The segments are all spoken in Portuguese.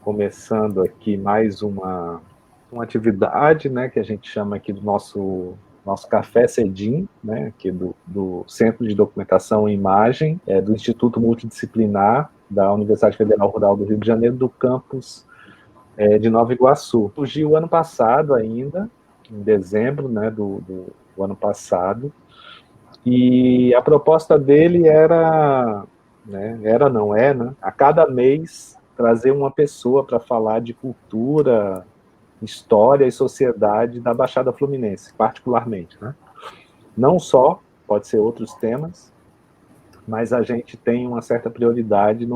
começando aqui mais uma atividade, né, que a gente chama aqui do nosso Café Cedim, né, aqui do Centro de Documentação e Imagem, do Instituto Multidisciplinar da Universidade Federal Rural do Rio de Janeiro, do campus de Nova Iguaçu. Surgiu ano passado ainda, em dezembro, né, do ano passado, e a proposta dele era, né, a cada mês trazer uma pessoa para falar de cultura, história e sociedade da Baixada Fluminense, particularmente, né? Não só, pode ser outros temas, mas a gente tem uma certa prioridade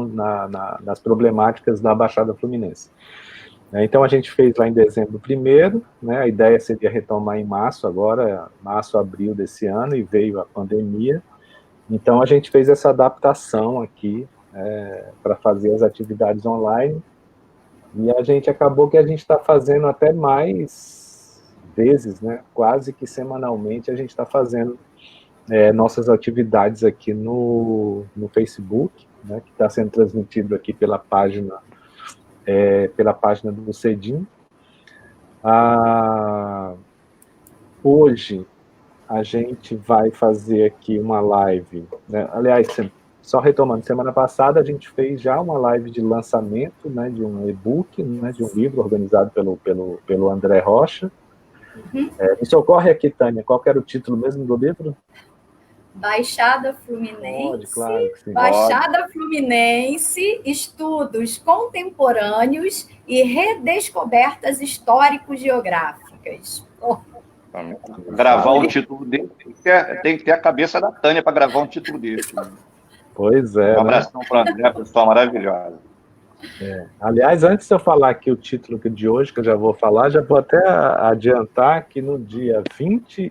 nas problemáticas da Baixada Fluminense. Então a gente fez lá em dezembro primeiro, né? A ideia seria retomar em março, agora, março, abril desse ano, e veio a pandemia. Então a gente fez essa adaptação aqui para fazer as atividades online, e a gente acabou que a gente está fazendo até mais vezes, né? Quase que semanalmente a gente está fazendo nossas atividades aqui no Facebook, né? Que está sendo transmitido aqui pela página do Cedim. Hoje a gente vai fazer aqui uma live, né? Aliás, só retomando, semana passada a gente fez já uma live de lançamento, né, de um e-book, né, de um livro organizado pelo André Rocha. Me socorre aqui, Tânia, qual que era o título mesmo do livro? Baixada Fluminense. Pode, claro que sim. Baixada Fluminense, estudos contemporâneos e redescobertas histórico-geográficas. Gravar um título dele, tem que ter a cabeça da Tânia para gravar um título desse. Pois é. Um abração para o André, pessoal maravilhosa. Aliás, antes de eu falar aqui o título de hoje, que eu já vou falar, já vou até adiantar que no dia 20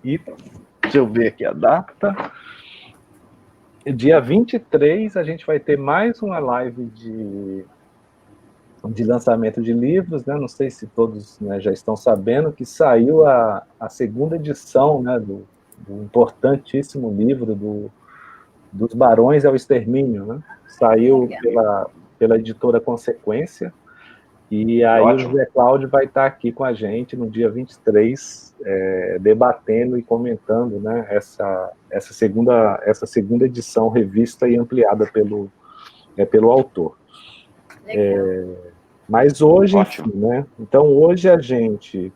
deixa eu ver aqui a data. Dia 23 a gente vai ter mais uma live de lançamento de livros, né? Não sei se todos, né, já estão sabendo que saiu a segunda edição, né, do importantíssimo livro dos Barões ao Extermínio, né? Saiu pela editora Consequência, e aí o José Cláudio vai estar aqui com a gente no dia 23, debatendo e comentando, né, essa segunda edição revista e ampliada pelo autor. Mas hoje, enfim, né? Então hoje a gente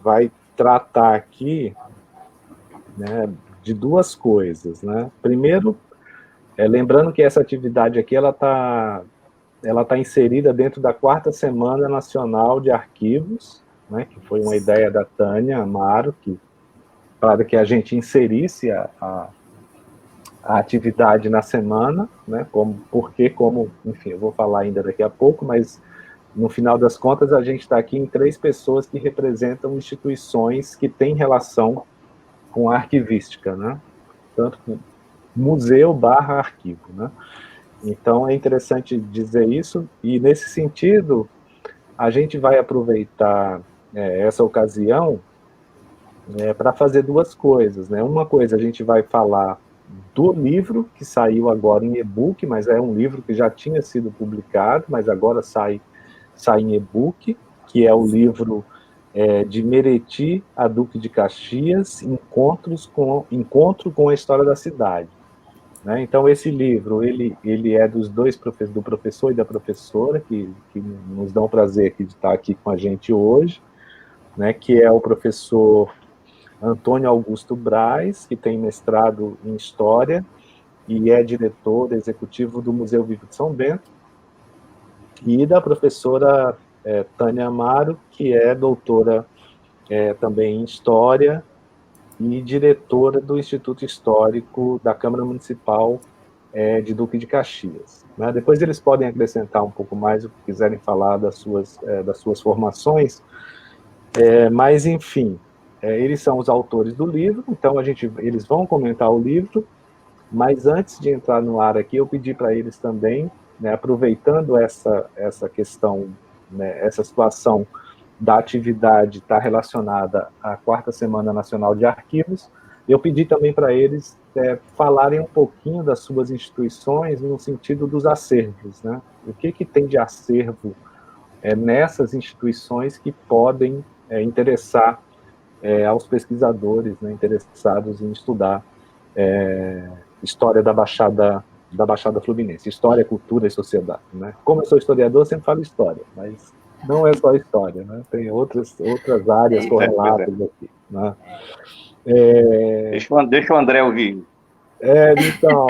vai tratar aqui, né, de duas coisas, né? Primeiro, lembrando que essa atividade aqui ela tá inserida dentro da 4ª Semana Nacional de Arquivos, né, que foi uma ideia da Tânia Amaro, para que a gente inserisse a atividade na semana, né, enfim, eu vou falar ainda daqui a pouco, mas no final das contas a gente está aqui em 3 pessoas que representam instituições que têm relação com a arquivística, né, tanto com museu/arquivo, né. Então é interessante dizer isso, e nesse sentido a gente vai aproveitar essa ocasião para fazer duas coisas, né. Uma coisa, a gente vai falar do livro que saiu agora em e-book, mas é um livro que já tinha sido publicado, mas agora sai em e-book, que é o livro de Meriti a Duque de Caxias, Encontro com a História da Cidade. Né? Então, esse livro, ele é do professor e da professora, que nos dão o prazer de estar aqui com a gente hoje, né, que é o professor Antônio Augusto Braz, que tem mestrado em História e é diretor executivo do Museu Vivo de São Bento, e da professora Tânia Amaro, que é doutora também em História e diretora do Instituto Histórico da Câmara Municipal de Duque de Caxias. Né? Depois eles podem acrescentar um pouco mais o que quiserem falar das suas formações, mas, enfim, eles são os autores do livro, então eles vão comentar o livro, mas antes de entrar no ar aqui, eu pedi para eles também, né, aproveitando essa questão, né, essa situação da atividade está relacionada à 4ª Semana Nacional de Arquivos, eu pedi também para eles falarem um pouquinho das suas instituições no sentido dos acervos, né? O que tem de acervo nessas instituições que podem interessar aos pesquisadores, né, interessados em estudar história da Baixada Fluminense, história, cultura e sociedade, né? Como eu sou historiador, eu sempre falo história, mas não é só história, né? Tem outras áreas correlatas aqui, né? Deixa o André ouvir. Então,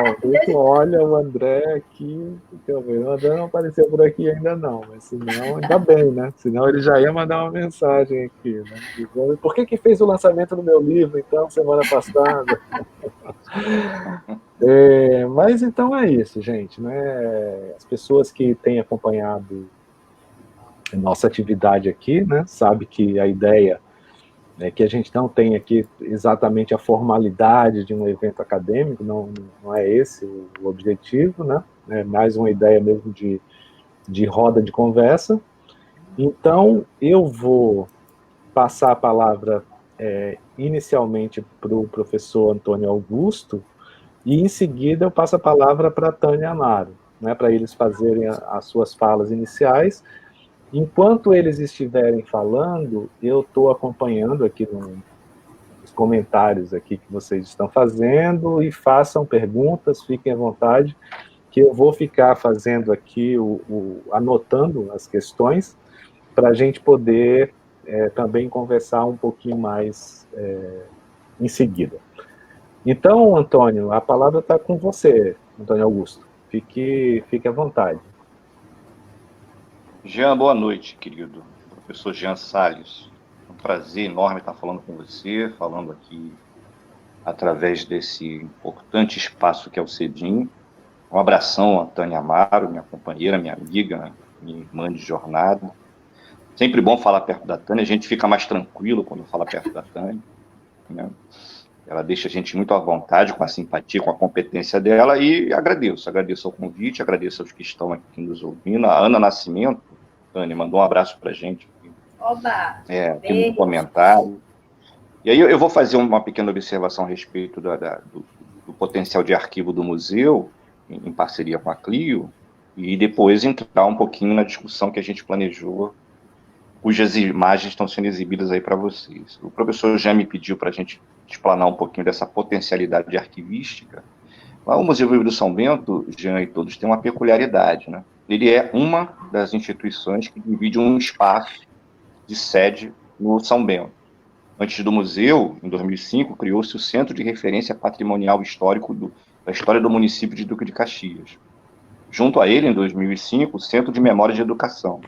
olha, o André aqui, deixa eu ver, o André não apareceu por aqui ainda não, mas senão, ainda bem, né? Senão ele já ia mandar uma mensagem aqui, né? Dizendo, por que fez o lançamento do meu livro, então, semana passada? Mas então é isso, gente, né? As pessoas que têm acompanhado a nossa atividade aqui, né, sabe que a ideia é que a gente não tem aqui exatamente a formalidade de um evento acadêmico, não é esse o objetivo, né? É mais uma ideia mesmo de roda de conversa. Então, eu vou passar a palavra inicialmente para o professor Antônio Augusto, e em seguida eu passo a palavra para a Tânia Amaro, né, para eles fazerem as suas falas iniciais. Enquanto eles estiverem falando, eu estou acompanhando aqui nos comentários aqui que vocês estão fazendo, e façam perguntas, fiquem à vontade, que eu vou ficar fazendo aqui, anotando as questões, para a gente poder também conversar um pouquinho mais em seguida. Então, Antônio, a palavra está com você, Antônio Augusto. Fique à vontade. Jean, boa noite, querido. Professor Jean Salles. É um prazer enorme estar falando com você, falando aqui através desse importante espaço que é o CEDIM. Um abração a Tânia Amaro, minha companheira, minha amiga, minha irmã de jornada. Sempre bom falar perto da Tânia, a gente fica mais tranquilo quando fala perto da Tânia, né? Ela deixa a gente muito à vontade, com a simpatia, com a competência dela, e agradeço ao convite, agradeço aos que estão aqui nos ouvindo. A Ana Nascimento, Tânia, mandou um abraço para a gente. Oba! Tem um comentário. E aí eu vou fazer uma pequena observação a respeito do potencial de arquivo do museu, em parceria com a Clio, e depois entrar um pouquinho na discussão que a gente planejou, cujas imagens estão sendo exibidas aí para vocês. O professor já me pediu para a gente explanar um pouquinho dessa potencialidade arquivística. Lá o Museu Vivo do São Bento, Jean e todos, tem uma peculiaridade, né? Ele é uma das instituições que divide um espaço de sede no São Bento. Antes do museu, em 2005, criou-se o Centro de Referência Patrimonial Histórico da História do município de Duque de Caxias. Junto a ele, em 2005, o Centro de Memória de Educação.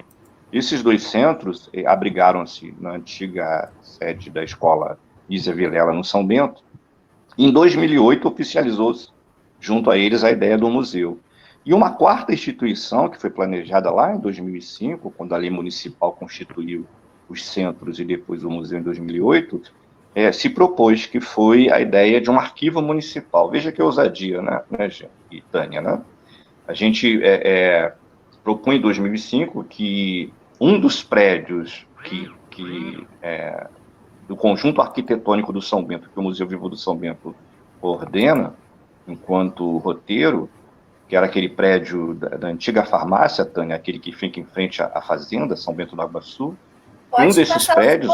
Esses dois centros abrigaram-se na antiga sede da escola Nízia Vilela, no São Bento. Em 2008, oficializou-se, junto a eles, a ideia do museu. E uma quarta instituição, que foi planejada lá em 2005, quando a lei municipal constituiu os centros e depois o museu em 2008, se propôs, que foi a ideia de um arquivo municipal. Veja que ousadia, né, Jean e Tânia, né? A gente propunha em 2005 que um dos prédios do conjunto arquitetônico do São Bento, que o Museu Vivo do São Bento coordena, enquanto roteiro, que era aquele prédio da antiga farmácia, Tânia, aquele que fica em frente à fazenda, São Bento do Água-Sul. Um desses prédios...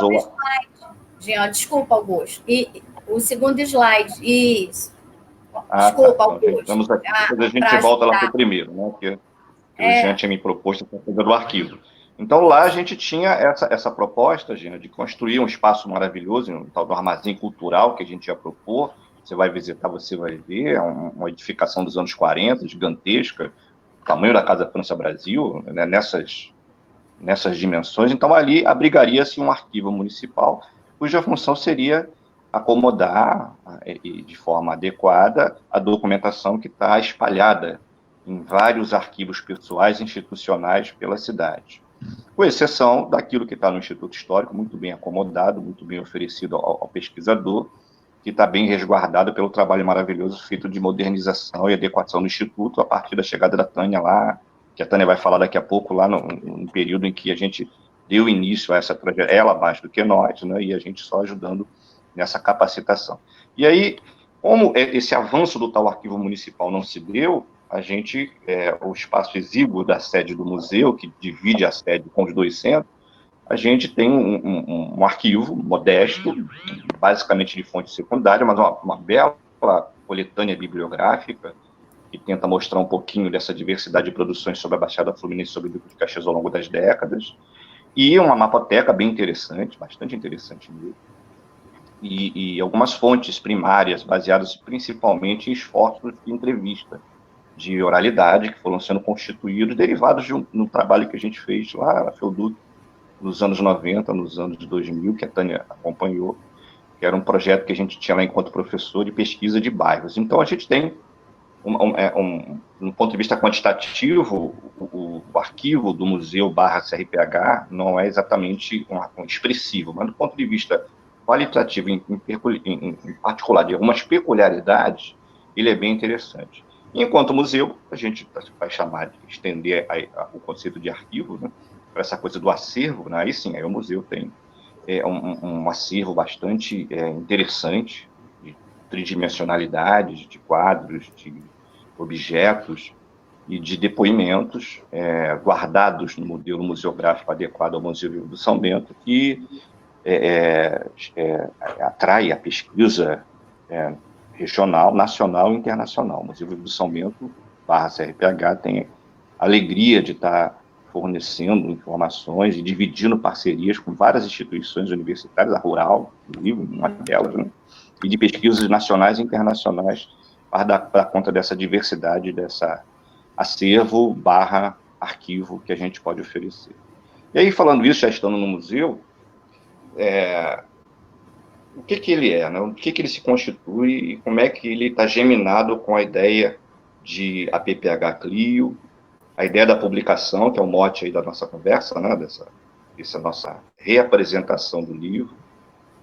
Jean, desculpa, Augusto. E o segundo slide, isso. Desculpa, Augusto. Vamos aqui, depois a gente volta lá para o primeiro, né? Que o Jean tinha me proposto para fazer do arquivo. Então, lá a gente tinha essa proposta, Gina, de construir um espaço maravilhoso, um tal do armazém cultural que a gente ia propor. Você vai visitar, você vai ver, é uma edificação dos anos 40, gigantesca, tamanho da Casa França Brasil, né, nessas dimensões. Então, ali abrigaria-se um arquivo municipal, cuja função seria acomodar de forma adequada a documentação que está espalhada em vários arquivos pessoais e institucionais pela cidade, com exceção daquilo que está no Instituto Histórico, muito bem acomodado, muito bem oferecido ao pesquisador, que está bem resguardado pelo trabalho maravilhoso feito de modernização e adequação do Instituto, a partir da chegada da Tânia lá, que a Tânia vai falar daqui a pouco, lá no período em que a gente deu início a essa trajetória, ela mais do que nós, né, e a gente só ajudando nessa capacitação. E aí, Como esse avanço do tal arquivo municipal não se deu, a gente, o espaço exíguo da sede do museu, que divide a sede com os dois centros, a gente tem um arquivo modesto, basicamente de fonte secundária, mas uma bela coletânea bibliográfica, que tenta mostrar um pouquinho dessa diversidade de produções sobre a Baixada Fluminense, sobre o Duque de Caxias ao longo das décadas, e uma mapoteca bem interessante, bastante interessante mesmo, e algumas fontes primárias, baseadas principalmente em esforços de entrevista, de oralidade, que foram sendo constituídos, derivados de um trabalho que a gente fez lá na Felduc, nos anos 90, nos anos 2000, que a Tânia acompanhou, que era um projeto que a gente tinha lá enquanto professor de pesquisa de bairros. Então, a gente tem, no ponto de vista quantitativo, o arquivo do museu /CRPH não é exatamente um expressivo, mas do ponto de vista qualitativo, em particular, de algumas peculiaridades, ele é bem interessante. Enquanto museu, a gente vai chamar de estender o conceito de arquivo, né, para essa coisa do acervo, né, aí sim, aí o museu tem um acervo bastante interessante, de tridimensionalidade, de quadros, de objetos e de depoimentos guardados no modelo museográfico adequado ao Museu Vivo do São Bento, que atrai a pesquisa regional, nacional e internacional. O Museu Vivo do São Bento, /CRPH, tem a alegria de estar fornecendo informações e dividindo parcerias com várias instituições universitárias, a Rural, inclusive, uma delas, né, e de pesquisas nacionais e internacionais para dar conta dessa diversidade, dessa acervo /arquivo que a gente pode oferecer. E aí, falando isso, já estando no museu, o que ele é, né? O que ele se constitui e como é que ele está geminado com a ideia de APPH Clio, a ideia da publicação, que é o mote aí da nossa conversa, né? Dessa nossa reapresentação do livro.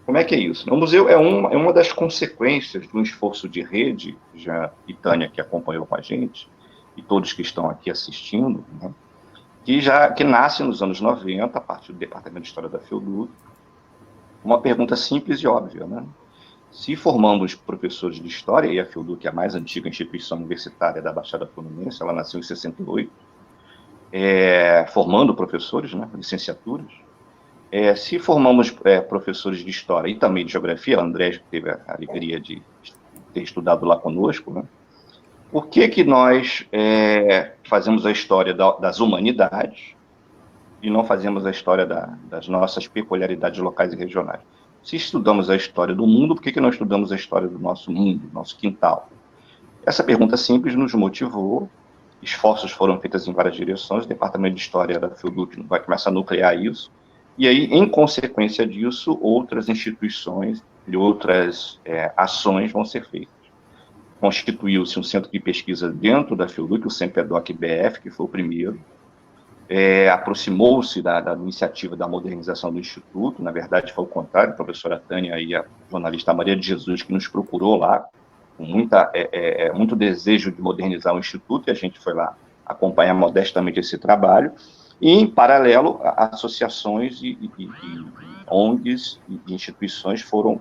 Como é que é isso? O museu é uma das consequências de um esforço de rede, já e Tânia, que acompanhou com a gente, e todos que estão aqui assistindo, né? que nasce nos anos 90, a partir do Departamento de História da Felduc, uma pergunta simples e óbvia, né? Se formamos professores de História, e a Felduc é a mais antiga instituição universitária da Baixada Fluminense, ela nasceu em 68, formando professores, né, licenciaturas, se formamos professores de História e também de Geografia, a André teve a alegria de ter estudado lá conosco, né? Por que nós fazemos a história das humanidades e não fazemos a história das nossas peculiaridades locais e regionais? Se estudamos a história do mundo, por que não estudamos a história do nosso mundo, nosso quintal? Essa pergunta simples nos motivou, esforços foram feitos em várias direções, o Departamento de História da Felduc vai começar a nuclear isso, e aí, em consequência disso, outras instituições e outras ações vão ser feitas. Constituiu-se um centro de pesquisa dentro da Felduc, o CEMPEDOC-BF, que foi o primeiro, aproximou-se da iniciativa da modernização do Instituto, na verdade foi o contrário, a professora Tânia e a jornalista Maria de Jesus, que nos procurou lá, com muito desejo de modernizar o Instituto, e a gente foi lá acompanhar modestamente esse trabalho, e, em paralelo, associações e ONGs e instituições foram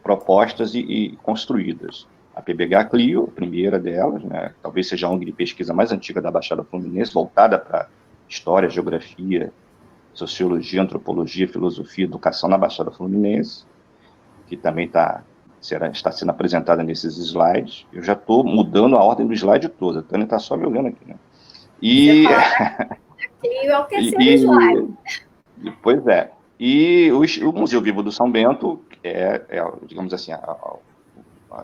propostas e construídas. A PBH Clio, a primeira delas, né, talvez seja a ONG de pesquisa mais antiga da Baixada Fluminense, voltada para História, Geografia, Sociologia, Antropologia, Filosofia, Educação na Baixada Fluminense, que também está sendo apresentada nesses slides. Eu já estou mudando a ordem do slide toda, a Tânia está só me olhando aqui, né? E é o terceiro slide. Pois é. E o Museu Vivo do São Bento digamos assim, a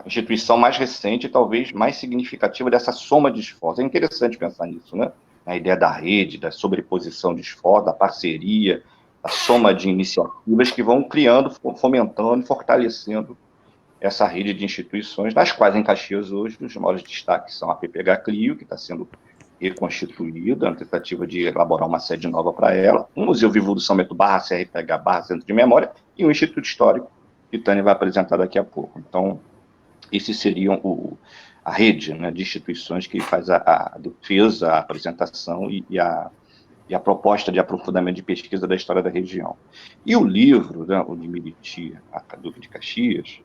instituição mais recente, talvez mais significativa dessa soma de esforços. É interessante pensar nisso, né? A ideia da rede, da sobreposição de esforços, da parceria, da soma de iniciativas que vão criando, fomentando e fortalecendo essa rede de instituições, das quais em Caxias hoje os maiores destaques são a PPH Clio, que está sendo reconstituída, na tentativa de elaborar uma sede nova para ela, o Museu Vivo do São Bento /CRPH Centro de Memória e o Instituto Histórico, que Tânia vai apresentar daqui a pouco. Então, esses seriam a rede, né, de instituições que faz a defesa, a apresentação e a proposta de aprofundamento de pesquisa da história da região. E o livro, né, o de Meriti, a Duque de Caxias,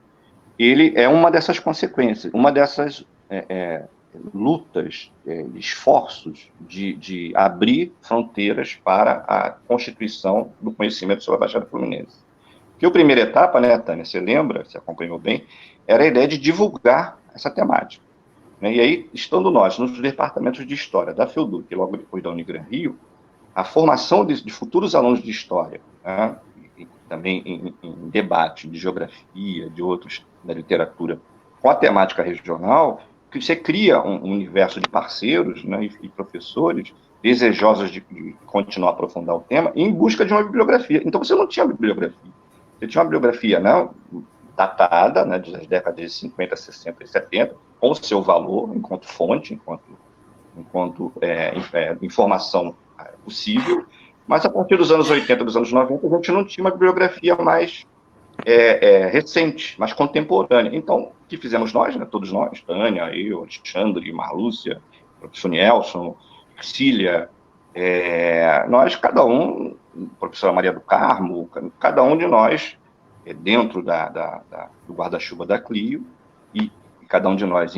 ele é uma dessas consequências, uma dessas lutas, esforços de abrir fronteiras para a constituição do conhecimento sobre a Baixada Fluminense. Porque a primeira etapa, né, Tânia, você lembra, você acompanhou bem, era a ideia de divulgar essa temática. Né? E aí, estando nós nos departamentos de História da FEUDUC, logo depois da Unigran Rio, a formação de futuros alunos de História, né, e também em debate de Geografia, de outros, da literatura, com a temática regional, que você cria um universo de parceiros, né, e professores desejosos de continuar a aprofundar o tema em busca de uma bibliografia. Então, você não tinha bibliografia. Você tinha uma bibliografia, né, datada, né, das décadas de 50, 60 e 70, com o seu valor enquanto fonte, enquanto informação possível, mas a partir dos anos 80, dos anos 90, a gente não tinha uma bibliografia mais recente, mais contemporânea. Então, o que fizemos nós, né, todos nós, Tânia, eu, Alexandre, Marlúcia, professor Nelson, Cília, nós, cada um, professora Maria do Carmo, cada um de nós, dentro do guarda-chuva da Clio, e cada um de nós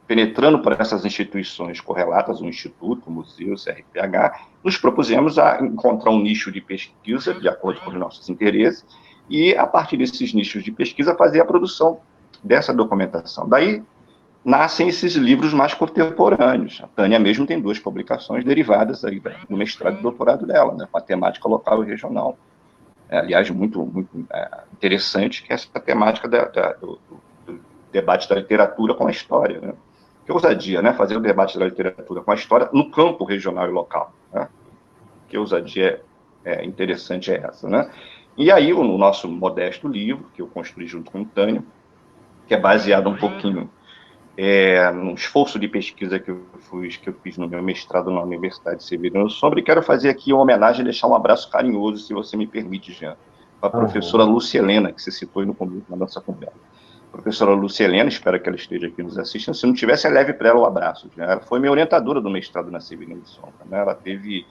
penetrando por essas instituições correlatas, o Instituto, o Museu, o CRPH, nos propusemos a encontrar um nicho de pesquisa, de acordo com os nossos interesses, e, a partir desses nichos de pesquisa, fazer a produção dessa documentação. Daí nascem esses livros mais contemporâneos. A Tânia mesmo tem 2 publicações derivadas aí do mestrado e doutorado dela, né, com a temática local e regional. Aliás, muito interessante, que é essa temática do debate da literatura com a história. Né? Que ousadia, né? Fazer o debate da literatura com a história no campo regional e local. Né? Que ousadia interessante é essa, né? E aí, o nosso modesto livro, que eu construí junto com o Tânia, que é baseado um pouquinho num esforço de pesquisa que eu fiz no meu mestrado na Universidade Severino Sombra, e quero fazer aqui uma homenagem e deixar um abraço carinhoso, se você me permite, Jean, para a professora Lúcia Helena, que você citou aí no começo da nossa conversa. Professora Lúcia Helena, espero que ela esteja aqui nos assistindo. Se não tivesse, leve para ela o abraço. Jean. Ela foi minha orientadora do mestrado na Severino Sombra. Né? Ela teve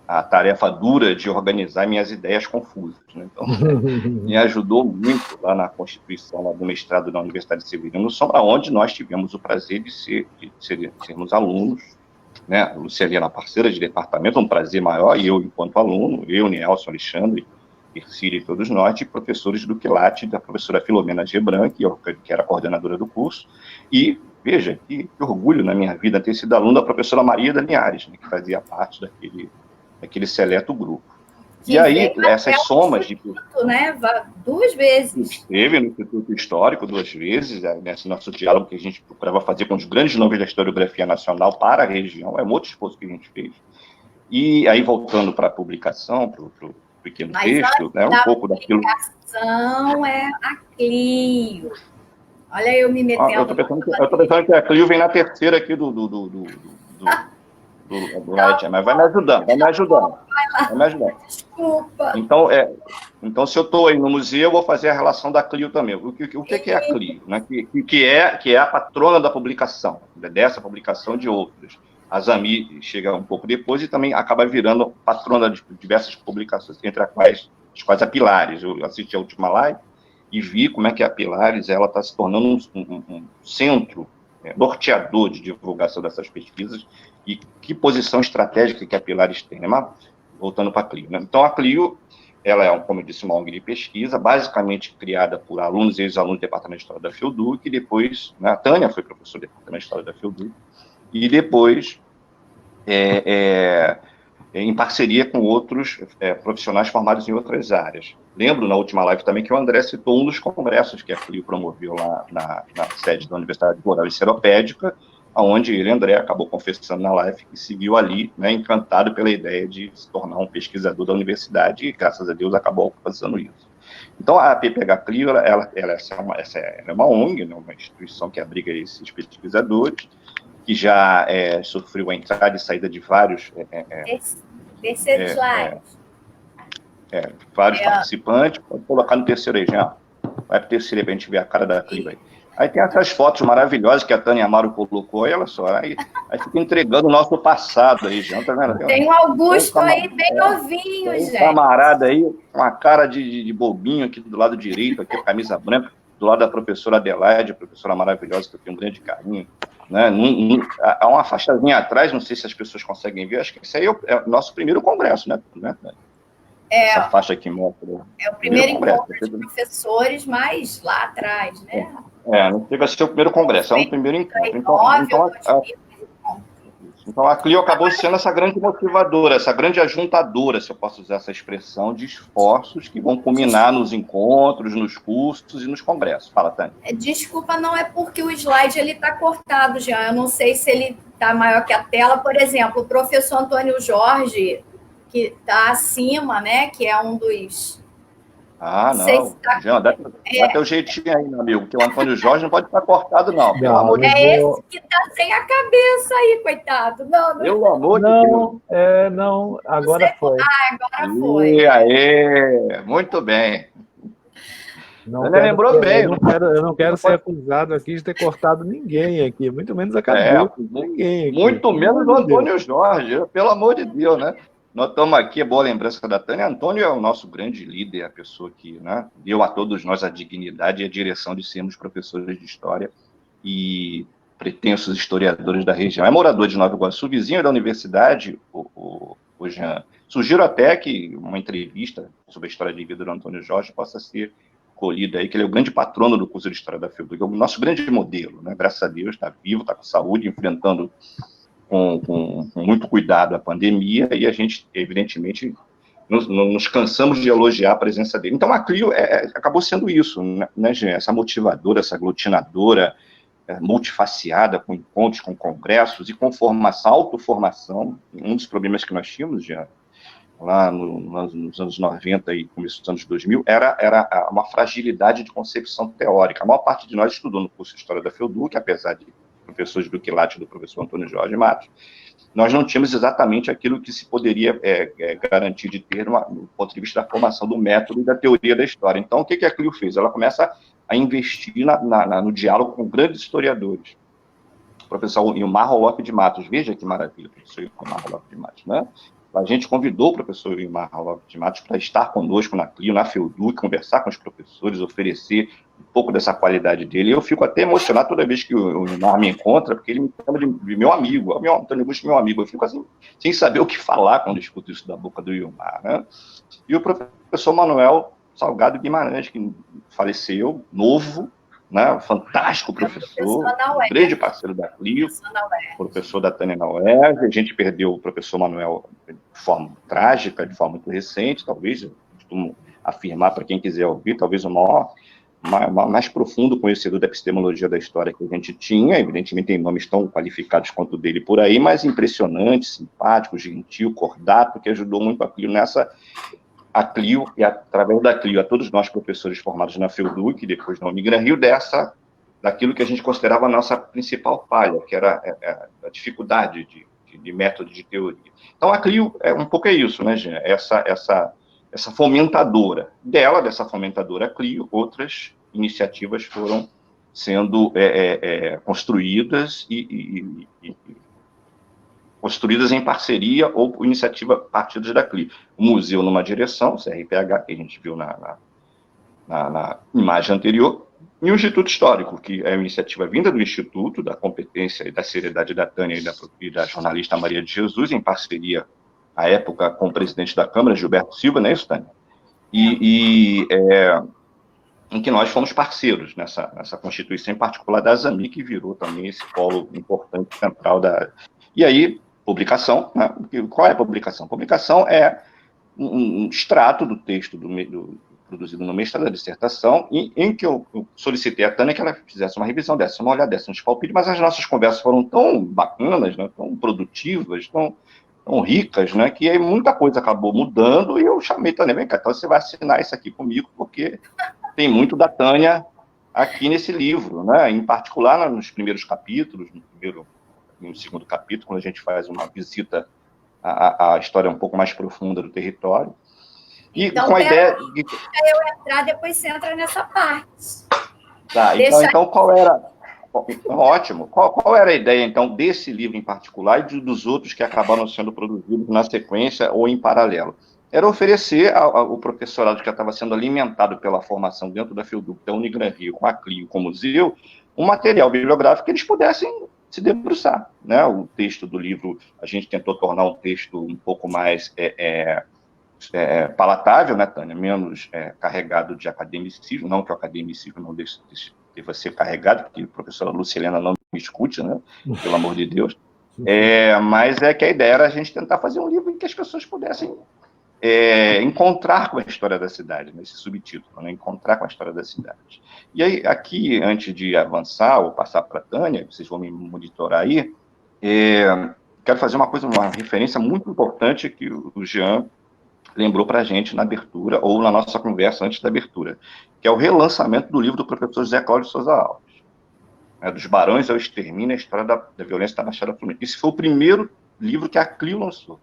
a tarefa dura de organizar minhas ideias confusas. Né? Então, me ajudou muito lá na constituição lá do mestrado da Universidade de Severino Sombra, onde nós tivemos o prazer de sermos alunos, né? A Lúcia Helena, parceira de departamento, um prazer maior, e eu, enquanto aluno, eu, Nelson, Alexandre, Ercília e todos nós, professores do Quilate, da professora Filomena Gebran, que era coordenadora do curso, e, veja, que orgulho na minha vida ter sido aluno da professora Maria da Linhares, né, que fazia parte daquele seleto grupo. Que e aí, essas somas de... Né? 2 vezes. Esteve no Instituto Histórico 2 vezes, nesse nosso diálogo que a gente procurava fazer com os grandes nomes da historiografia nacional para a região, é um outro esforço que a gente fez. E aí, voltando para a publicação, para o pequeno texto, né, um pouco daquilo... A publicação é a Clio. Olha, eu me metendo... Eu estou pensando que a Clio vem na terceira aqui do Light, mas vai me ajudando. Desculpa. Então, se eu estou aí no museu, eu vou fazer a relação da Clio também. O que é a Clio? Né? Que é a patrona da publicação, dessa publicação de outras. A Zami chega um pouco depois e também acaba virando patrona de diversas publicações, entre as quais a Pilares. Eu assisti a última live e vi como é que a Pilares está se tornando um centro norteador de divulgação dessas pesquisas e que posição estratégica que a Pilares tem, né? Mas, voltando para a Clio. Né? Então, a Clio, ela é, como eu disse, uma ONG de pesquisa, basicamente criada por alunos e ex-alunos do Departamento de História da FEUDUC, e depois, né, a Tânia foi professora do Departamento de História da FEUDUC, e depois, em parceria com outros profissionais formados em outras áreas. Lembro, na última live também, que o André citou um dos congressos que a Clio promoveu lá na sede da Universidade Rural e Seropédica, onde ele, André, acabou confessando na live que seguiu ali, né, encantado pela ideia de se tornar um pesquisador da universidade e, graças a Deus, acabou fazendo isso. Então, a PPH Clio, ela é uma ONG, né, uma instituição que abriga esses pesquisadores, que já sofreu a entrada e saída de vários... vários participantes. Pode colocar no terceiro aí, já. Vai para o terceiro aí para a gente ver a cara da Clio aí. Aí tem essas fotos maravilhosas que a Tânia Amaro colocou, olha só, aí fica entregando o nosso passado aí, já, tá vendo? Tem o Augusto aí, bem novinho, gente. Um camarada aí, com a cara de bobinho aqui do lado direito, aqui, a camisa branca, do lado da professora Adelaide, professora maravilhosa, que eu tenho um grande carinho, né? Há uma faixazinha atrás, não sei se as pessoas conseguem ver, acho que esse aí é o nosso primeiro congresso, né? Essa faixa aqui mostra. É o primeiro encontro de professores, mas lá atrás, né? Não chega a ser o primeiro congresso, é um primeiro encontro. Então a Clio acabou sendo essa grande motivadora, essa grande ajuntadora, se eu posso usar essa expressão, de esforços que vão culminar nos encontros, nos cursos e nos congressos. Fala, Tânia. Desculpa, não é porque o slide está cortado, Jean. Eu não sei se ele está maior que a tela. Por exemplo, o professor Antônio Jorge, que está acima, né? Que é um dos... não. Jean, dá teu jeitinho aí, meu amigo, porque o Antônio Jorge não pode estar cortado, não. Pelo amor de Deus. Esse que está sem a cabeça aí, coitado. Não, pelo amor de Deus. Não, agora foi. Agora foi. E aí, muito bem. Lembrou bem. Eu não quero ser acusado aqui de ter cortado ninguém aqui, muito menos a cabeça de ninguém aqui. Muito menos o Antônio Jorge, pelo amor de Deus, né? Nós estamos aqui, boa lembrança da Tânia. Antônio é o nosso grande líder, a pessoa que, né, deu a todos nós a dignidade e a direção de sermos professores de história e pretensos historiadores da região. É morador de Nova Iguaçu, vizinho da universidade, o Jean. Sugiro até que uma entrevista sobre a história de vida do Antônio Jorge possa ser colhida aí, que ele é o grande patrono do curso de História da FEUDUC, é o nosso grande modelo, né? Graças a Deus, está vivo, está com saúde, enfrentando com muito cuidado a pandemia, e a gente, evidentemente, nos cansamos de elogiar a presença dele. Então, a Clio acabou sendo isso, né, Jean? Essa motivadora, essa aglutinadora, multifaciada, com encontros, com congressos e com formação, autoformação. Um dos problemas que nós tínhamos, Jean, lá nos anos 90 e começo dos anos 2000, era uma fragilidade de concepção teórica. A maior parte de nós estudou no curso de História da FEUDUC, apesar de professores do quilate do professor Antônio Jorge Matos, nós não tínhamos exatamente aquilo que se poderia garantir de ter do ponto de vista da formação do método e da teoria da história. Então, o que a Clio fez? Ela começa a investir no diálogo com grandes historiadores. O professor Ilmar Roloff de Matos, veja que maravilha, o professor Ilmar Roloff de Matos, né? A gente convidou o professor Ilmar Roloff de Matos para estar conosco na Clio, na FEUDUC, conversar com os professores, oferecer um pouco dessa qualidade dele. Eu fico até emocionado toda vez que o Ilmar me encontra, porque ele me chama de meu amigo, o Antônio Augusto, meu amigo. Eu fico assim, sem saber o que falar quando escuto isso da boca do Ilmar, né? E o professor Manuel Salgado Guimarães, que faleceu, novo, né, fantástico professor, grande parceiro da Clio, professor da Tânia na UERJ. A gente perdeu o professor Manuel de forma trágica, de forma muito recente, talvez, eu costumo afirmar para quem quiser ouvir, talvez o mais profundo conhecedor da epistemologia da história que a gente tinha. Evidentemente tem nomes tão qualificados quanto o dele por aí, mas impressionante, simpático, gentil, cordato, que ajudou muito a Clio a Clio, e através da Clio, a todos nós professores formados na FEUDUC, e depois na Unigran Rio, daquilo que a gente considerava a nossa principal falha, que era a dificuldade de método de teoria. Então, a Clio um pouco isso, né, Jean? Essa fomentadora. Dessa fomentadora Clio, outras iniciativas foram sendo construídas e construídas em parceria ou iniciativa partidas da Clio. O museu numa direção, o CRPH, que a gente viu na imagem anterior, e o Instituto Histórico, que é uma iniciativa vinda do Instituto, da competência e da seriedade da Tânia e da jornalista Maria de Jesus, em parceria, à época, com o presidente da Câmara, Gilberto Silva, não é isso, Tânia? Em que nós fomos parceiros nessa constituição, em particular da ASAMI, que virou também esse polo importante, central da... E aí, publicação, né? Qual é a publicação? Publicação é um extrato do texto produzido no mestrado da dissertação, em que eu solicitei à Tânia que ela fizesse uma revisão, desse uma olhada, desse uns palpites, mas as nossas conversas foram tão bacanas, né, tão produtivas, tão ricas, né, que aí muita coisa acabou mudando, e eu chamei a Tânia, vem cá, então você vai assinar isso aqui comigo, porque tem muito da Tânia aqui nesse livro, né, em particular nos primeiros capítulos, no segundo capítulo, quando a gente faz uma visita à história um pouco mais profunda do território. E então, com a ideia de... eu entrar, depois você entra nessa parte. Tá, então qual era... Ótimo. Qual era a ideia, então, desse livro em particular e dos outros que acabaram sendo produzidos na sequência ou em paralelo? era oferecer ao professorado que já estava sendo alimentado pela formação dentro da FIUDUC, da Unigran Rio, com a CLIO, com o museu, um material bibliográfico que eles pudessem se debruçar, né? O texto do livro, a gente tentou tornar um texto um pouco mais palatável, né, Tânia? Menos carregado de academicismo, não que o academicismo não deva ser carregado, porque a professora Lucilena não me escute, né? Pelo amor de Deus. Mas que a ideia era a gente tentar fazer um livro em que as pessoas pudessem encontrar com a história da cidade, nesse subtítulo, né? Encontrar com a história da cidade. E aí, aqui, antes de avançar ou passar para a Tânia, vocês vão me monitorar aí, quero fazer uma referência muito importante que o Jean lembrou para a gente na abertura, ou na nossa conversa antes da abertura, que é o relançamento do livro do professor José Cláudio Souza Alves, Dos Barões ao Extermínio, a História da Violência da Baixada Fluminense. Esse foi o primeiro livro que a CLIO lançou.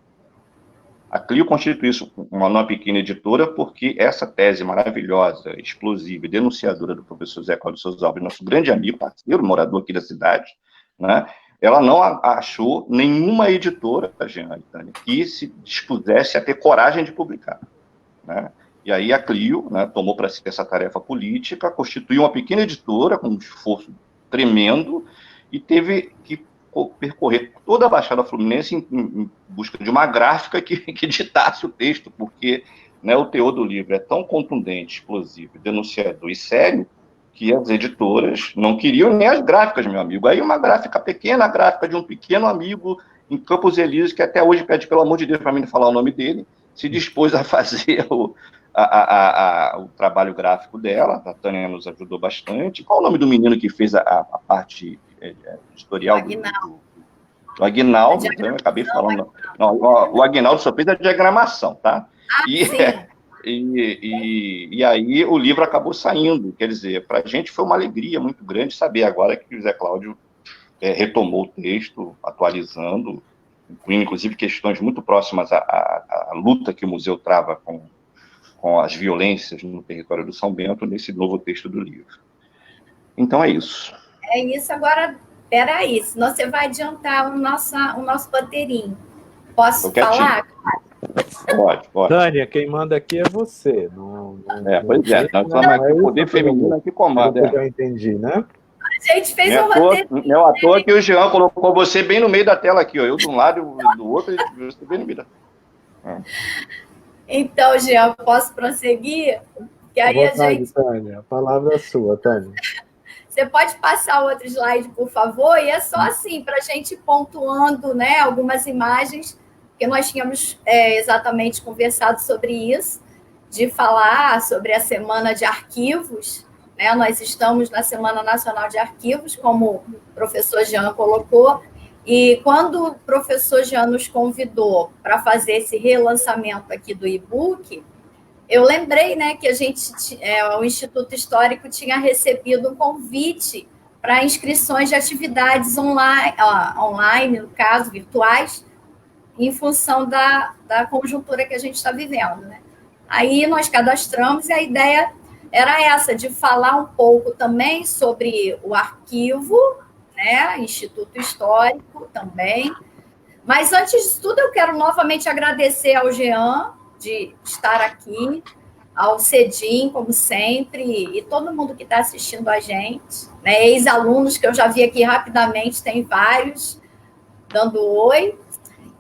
A CLIO constituiu isso uma pequena editora, porque essa tese maravilhosa, explosiva e denunciadora do professor José Cláudio Souza Alves, nosso grande amigo, parceiro, morador aqui da cidade, né, ela não achou nenhuma editora, Jean e Tânia, que se dispusesse a ter coragem de publicar, né? E aí a CLIO, né, tomou para si essa tarefa política, constituiu uma pequena editora com um esforço tremendo e teve que percorrer toda a Baixada Fluminense em busca de uma gráfica que ditasse o texto, porque, né, o teor do livro é tão contundente, explosivo, denunciador e sério, que as editoras não queriam nem as gráficas, meu amigo. Aí uma gráfica pequena, a gráfica de um pequeno amigo em Campos Elíseos, que até hoje pede, pelo amor de Deus, para mim não falar o nome dele, se dispôs a fazer o trabalho gráfico dela. A Tânia nos ajudou bastante. Qual o nome do menino que fez a parte editorial? O Aguinaldo, então, eu acabei falando. Não, o Aguinaldo só fez a diagramação, tá? E aí o livro acabou saindo. Quer dizer, para a gente foi uma alegria muito grande saber agora que o José Cláudio retomou o texto, atualizando, incluindo, inclusive, questões muito próximas à luta que o museu trava com as violências no território do São Bento, nesse novo texto do livro. Então, é isso. É isso. Agora, peraí, senão você vai adiantar o nosso roteirinho. Posso falar? Pode. Tânia, quem manda aqui é você. Pois é, nós estamos aqui, o poder feminino que comanda. Eu já entendi, né? A gente fez um roteiro. Não é à toa que o Jean colocou você bem no meio da tela aqui, ó. Eu de um lado e do outro, e você bem no meio da tela. Então, Jean, posso prosseguir? Que aí Tânia, a palavra é sua, Tânia. Você pode passar o outro slide, por favor? E é só assim, para a gente pontuando, né, algumas imagens, porque nós tínhamos exatamente conversado sobre isso, de falar sobre a Semana de Arquivos, né? Nós estamos na Semana Nacional de Arquivos, como o professor Jean colocou, e quando o professor Jean nos convidou para fazer esse relançamento aqui do e-book, eu lembrei, né, que o Instituto Histórico tinha recebido um convite para inscrições de atividades online, no caso, virtuais, em função da conjuntura que a gente está vivendo, né? Aí nós cadastramos e a ideia era essa, de falar um pouco também sobre o arquivo, né, Instituto Histórico também. Mas antes disso tudo, eu quero novamente agradecer ao Jean de estar aqui, ao Cedim, como sempre, e todo mundo que está assistindo a gente, né? Ex-alunos que eu já vi aqui rapidamente, tem vários, dando oi.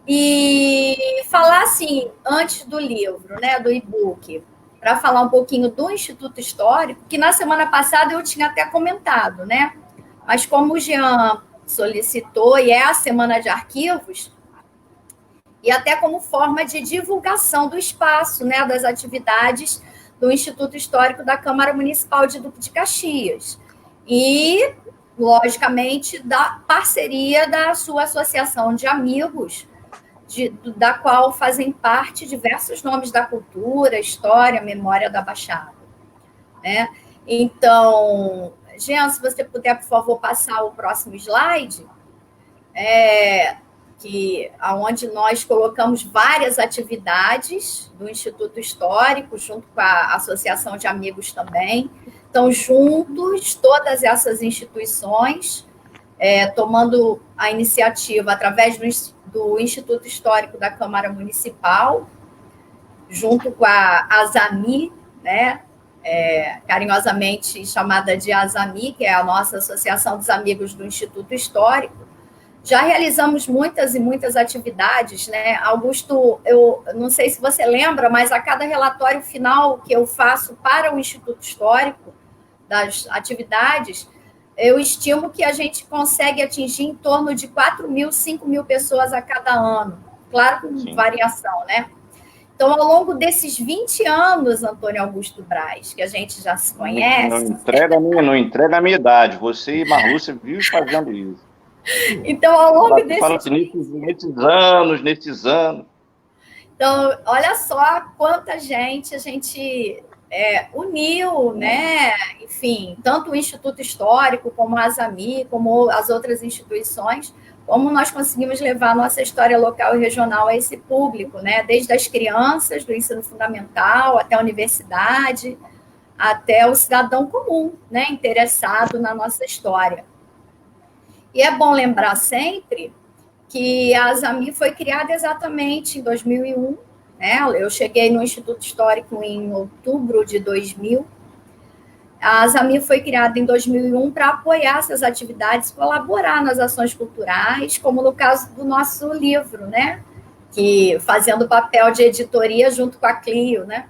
E falar assim, antes do livro, né, do e-book, para falar um pouquinho do Instituto Histórico, que na semana passada eu tinha até comentado, né? Mas como o Jean solicitou, e é a Semana de Arquivos, e até como forma de divulgação do espaço, né, das atividades do Instituto Histórico da Câmara Municipal de Duque de Caxias. E, logicamente, da parceria da sua associação de amigos, da qual fazem parte diversos nomes da cultura, história, memória da Baixada, né? Então, Jean, se você puder, por favor, passar o próximo slide, onde nós colocamos várias atividades do Instituto Histórico, junto com a Associação de Amigos também. Então, juntos, todas essas instituições, tomando a iniciativa através do Instituto Histórico da Câmara Municipal, junto com a ASAMI, né? Carinhosamente chamada de ASAMI, que é a nossa Associação dos Amigos do Instituto Histórico. Já realizamos muitas e muitas atividades, né? Augusto, eu não sei se você lembra, mas a cada relatório final que eu faço para o Instituto Histórico, das atividades, eu estimo que a gente consegue atingir em torno de 4.000, 5.000 pessoas a cada ano. Claro, com Sim. variação, né? Então, ao longo desses 20 anos, Antônio Augusto Braz, que a gente já se conhece... Não entrega a minha idade. Você e Marlúcia vivem fazendo isso. Então, ao longo desses... Fala nesses anos. Então, olha só quanta gente a gente uniu, né? Enfim, tanto o Instituto Histórico, como a ASAMI, como as outras instituições, como nós conseguimos levar a nossa história local e regional a esse público, né? Desde as crianças, do ensino fundamental, até a universidade, até o cidadão comum, né? Interessado na nossa história. E é bom lembrar sempre que a ASAMI foi criada exatamente em 2001, né? Eu cheguei no Instituto Histórico em outubro de 2000. A ASAMI foi criada em 2001 para apoiar essas atividades, colaborar nas ações culturais, como no caso do nosso livro, né? Que fazendo papel de editoria junto com a Clio, né?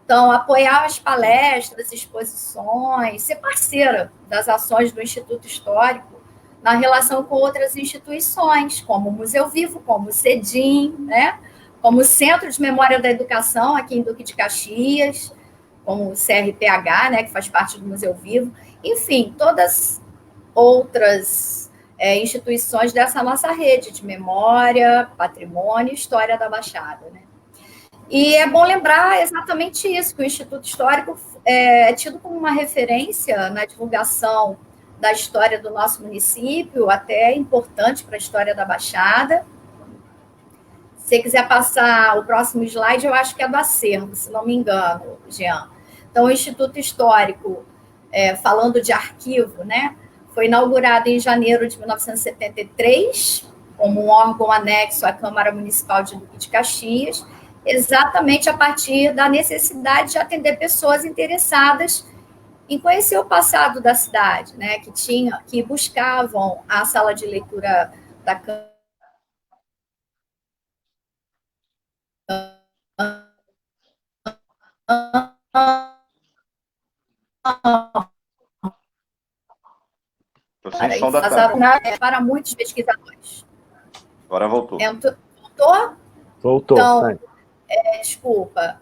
Então, apoiar as palestras, exposições, ser parceira das ações do Instituto Histórico na relação com outras instituições, como o Museu Vivo, como o CEDIM, né? Como o Centro de Memória da Educação, aqui em Duque de Caxias, como o CRPH, né, que faz parte do Museu Vivo, enfim, todas outras instituições dessa nossa rede de memória, patrimônio e história da Baixada, né? E é bom lembrar exatamente isso, que o Instituto Histórico é tido como uma referência na divulgação da história do nosso município, até importante para a história da Baixada. Se você quiser passar o próximo slide, eu acho que é do acervo, se não me engano, Jean. Então, o Instituto Histórico, falando de arquivo, né, foi inaugurado em janeiro de 1973, como um órgão anexo à Câmara Municipal de Duque de Caxias, exatamente a partir da necessidade de atender pessoas interessadas em conhecer o passado da cidade, né, que buscavam a sala de leitura da Câmara. Para muitos pesquisadores. Agora voltou. Voltou? Voltou. Então, desculpa.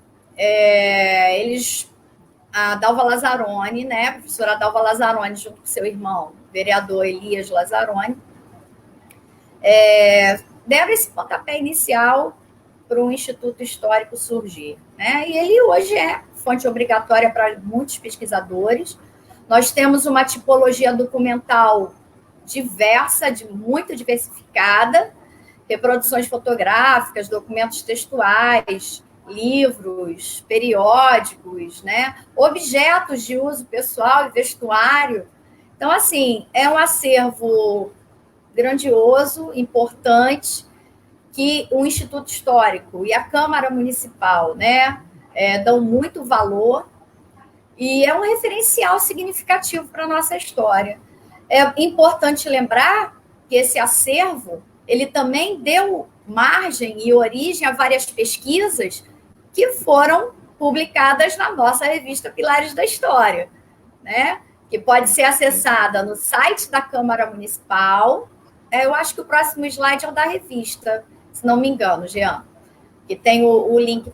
A Dalva Lazzaroni, né, a professora Dalva Lazzaroni, junto com seu irmão, vereador Elias Lazzaroni, deram esse pontapé inicial para o Instituto Histórico surgir, né? E ele hoje é fonte obrigatória para muitos pesquisadores. Nós temos uma tipologia documental diversa, muito diversificada, reproduções fotográficas, documentos textuais, livros, periódicos, né? Objetos de uso pessoal e vestuário. Então, assim, é um acervo grandioso, importante, que o Instituto Histórico e a Câmara Municipal, né, dão muito valor, e é um referencial significativo para a nossa história. É importante lembrar que esse acervo, ele também deu margem e origem a várias pesquisas que foram publicadas na nossa revista Pilares da História, né? Que pode ser acessada no site da Câmara Municipal. Eu acho que o próximo slide é o da revista, se não me engano, Jean, que tem o link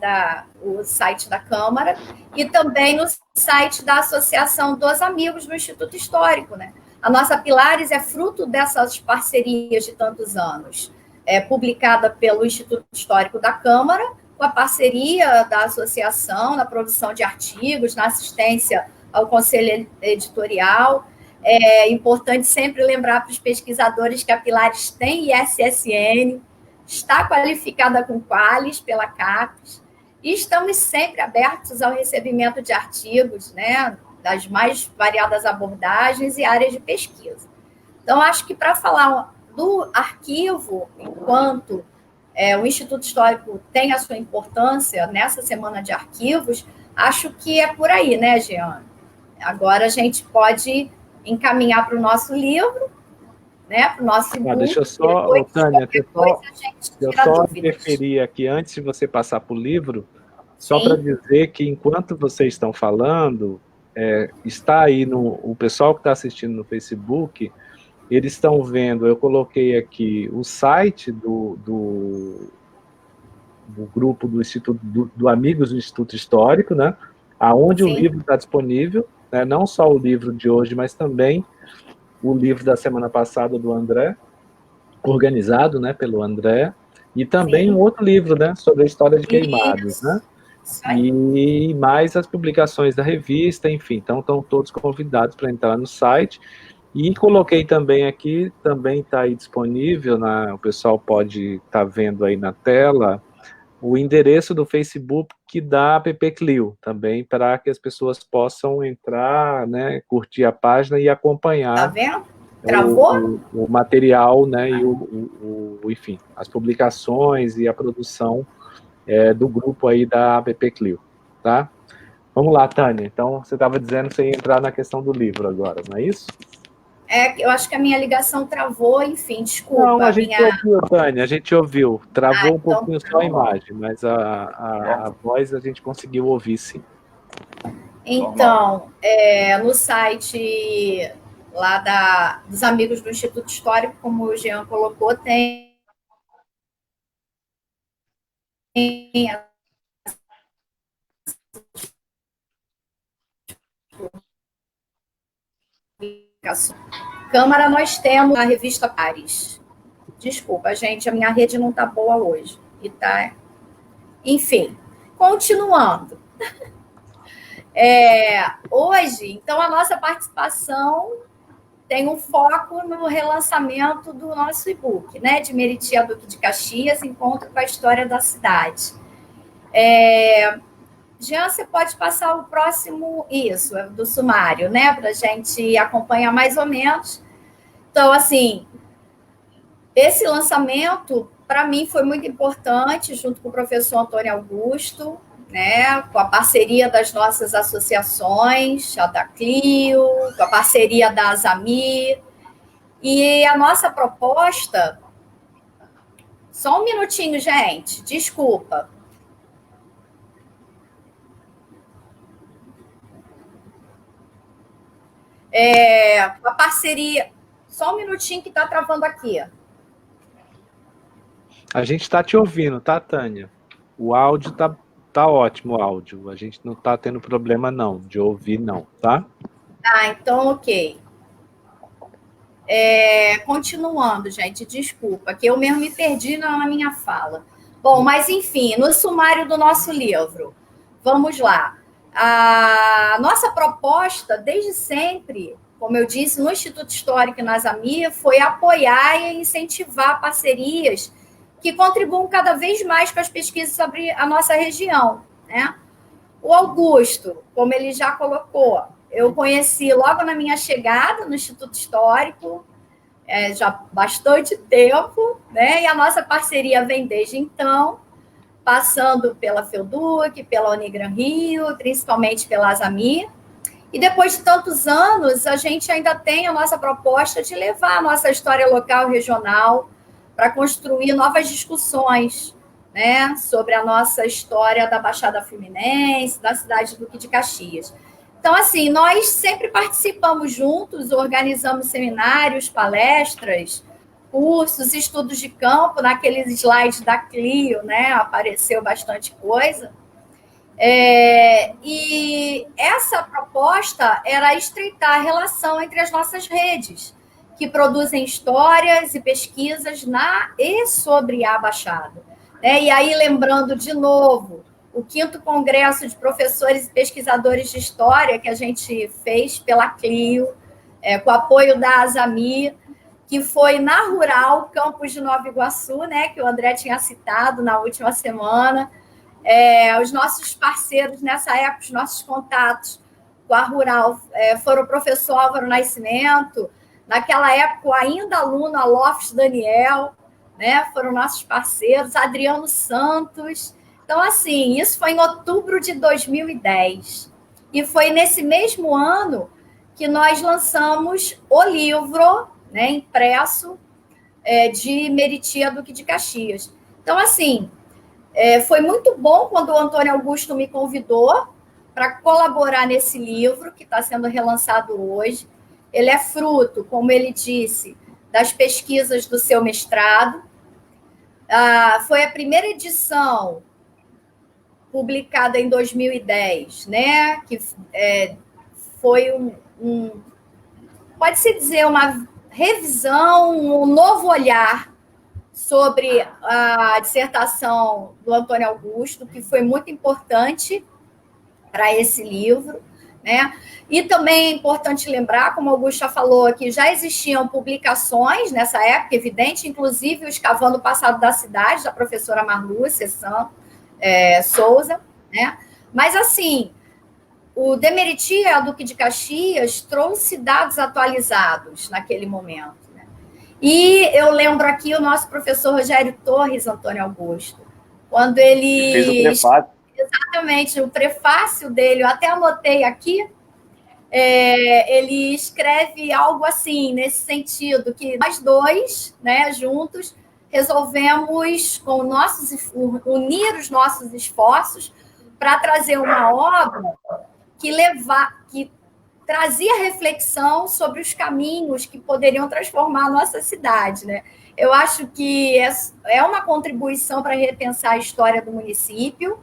o site da Câmara, e também no site da Associação dos Amigos do Instituto Histórico, né? A nossa Pilares é fruto dessas parcerias de tantos anos, publicada pelo Instituto Histórico da Câmara, com a parceria da associação na produção de artigos, na assistência ao conselho editorial. É importante sempre lembrar para os pesquisadores que a Pilares tem ISSN, está qualificada com Qualis pela CAPES, e estamos sempre abertos ao recebimento de artigos, né, das mais variadas abordagens e áreas de pesquisa. Então, acho que para falar do arquivo enquanto o Instituto Histórico tem a sua importância nessa semana de arquivos, acho que é por aí, né, Jean? Agora a gente pode encaminhar para o nosso livro, né, para o nosso e-book. Deixa eu só, Tânia, eu só interferir aqui antes de você passar para o livro, só para dizer que enquanto vocês estão falando, está aí o pessoal que está assistindo no Facebook, eles estão vendo, eu coloquei aqui o site do grupo do Instituto, do Amigos do Instituto Histórico, né, aonde o livro está disponível, né, não só o livro de hoje, mas também o livro da semana passada do André, organizado, né, pelo André, e também um outro livro, né, sobre a história de Queimados, né, e mais as publicações da revista, enfim, então estão todos convidados para entrar no site. E coloquei também aqui, também está aí disponível, o pessoal pode estar vendo aí na tela, o endereço do Facebook da App Clio, também para que as pessoas possam entrar, né, curtir a página e acompanhar. Tá vendo? Travou? O material, né, e enfim, as publicações e a produção do grupo aí da App Clio, tá? Vamos lá, Tânia. Então, você estava dizendo que você ia entrar na questão do livro agora, não é isso? Eu acho que a minha ligação travou, enfim, desculpa. Não, a gente ouviu, Tânia, a gente ouviu. Travou um pouquinho então, só a imagem, mas a voz a gente conseguiu ouvir, sim. Então, no site lá dos Amigos do Instituto Histórico, como o Jean colocou, tem Câmara, nós temos a revista Pares. Desculpa, gente, a minha rede não está boa hoje. Enfim, continuando. Hoje, então, a nossa participação tem um foco no relançamento do nosso e-book, né, de Meriti a Duque de Caxias, Encontro com a História da Cidade. Jean, você pode passar o próximo, do sumário, né, para a gente acompanhar mais ou menos. Então, assim, esse lançamento, para mim, foi muito importante, junto com o professor Antônio Augusto, né, com a parceria das nossas associações, a da Clio, com a parceria da Azami, e a nossa proposta... Só um minutinho, gente, desculpa. A parceria... Só um minutinho que está travando aqui. A gente está te ouvindo, tá, Tânia? O áudio tá ótimo, o áudio. A gente não está tendo problema, não, de ouvir, não, tá? Então, ok. Continuando, gente, desculpa, que eu mesmo me perdi na minha fala. Bom, mas enfim, no sumário do nosso livro, vamos lá. A nossa proposta, desde sempre, como eu disse, no Instituto Histórico e na Azami, foi apoiar e incentivar parcerias que contribuam cada vez mais com as pesquisas sobre a nossa região, né? O Augusto, como ele já colocou, eu conheci logo na minha chegada no Instituto Histórico, já há bastante tempo, né? E a nossa parceria vem desde então, passando pela FEUDUC, pela Unigran Rio, principalmente pela Azami. E depois de tantos anos, a gente ainda tem a nossa proposta de levar a nossa história local e regional para construir novas discussões, né, sobre a nossa história da Baixada Fluminense, da cidade de Duque de Caxias. Então, assim, nós sempre participamos juntos, organizamos seminários, palestras, cursos, estudos de campo, naqueles slides da Clio, né, apareceu bastante coisa. E essa proposta era estreitar a relação entre as nossas redes, que produzem histórias e pesquisas na e sobre a Baixada. E aí, lembrando de novo, o 5º Congresso de Professores e Pesquisadores de História, que a gente fez pela Clio, com apoio da Azami, que foi na Rural, campus de Nova Iguaçu, né, que o André tinha citado na última semana. Os nossos parceiros nessa época, os nossos contatos com a Rural foram o professor Álvaro Nascimento, naquela época ainda aluno, a Lofes Daniel, né? Foram nossos parceiros, Adriano Santos. Então, assim, isso foi em outubro de 2010. E foi nesse mesmo ano que nós lançamos o livro, né, impresso, de Meritia Duque de Caxias. Então, assim, foi muito bom quando o Antônio Augusto me convidou para colaborar nesse livro, que está sendo relançado hoje. Ele é fruto, como ele disse, das pesquisas do seu mestrado. Foi a primeira edição publicada em 2010, né? Que foi pode-se dizer, uma revisão, um novo olhar sobre a dissertação do Antônio Augusto, que foi muito importante para esse livro, né? E também é importante lembrar, como o Augusto já falou, que já existiam publicações nessa época, evidente, inclusive o Escavando o Passado da Cidade, da professora Marlúcia Souza, né? Mas, assim, o Demeritia Duque de Caxias trouxe dados atualizados naquele momento, né? E eu lembro aqui o nosso professor Rogério Torres, Antônio Augusto, quando ele fez o prefácio. Exatamente, o prefácio dele, eu até anotei aqui, ele escreve algo assim, nesse sentido, que nós dois, né, juntos, resolvemos unir os nossos esforços para trazer uma obra que trazia reflexão sobre os caminhos que poderiam transformar a nossa cidade, né? Eu acho que é uma contribuição para repensar a história do município,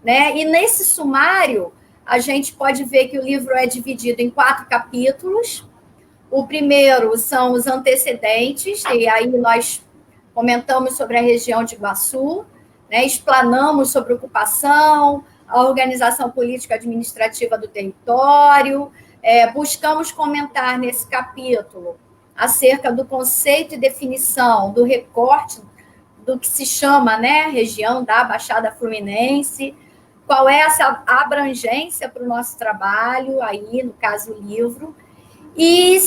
né? E nesse sumário, a gente pode ver que o livro é dividido em 4 capítulos. O primeiro são os antecedentes, e aí nós comentamos sobre a região de Iguaçu, né? Explanamos sobre ocupação, a organização política administrativa do território, buscamos comentar nesse capítulo acerca do conceito e definição do recorte do que se chama, né, região da Baixada Fluminense, qual é essa abrangência para o nosso trabalho, aí, no caso, o livro, e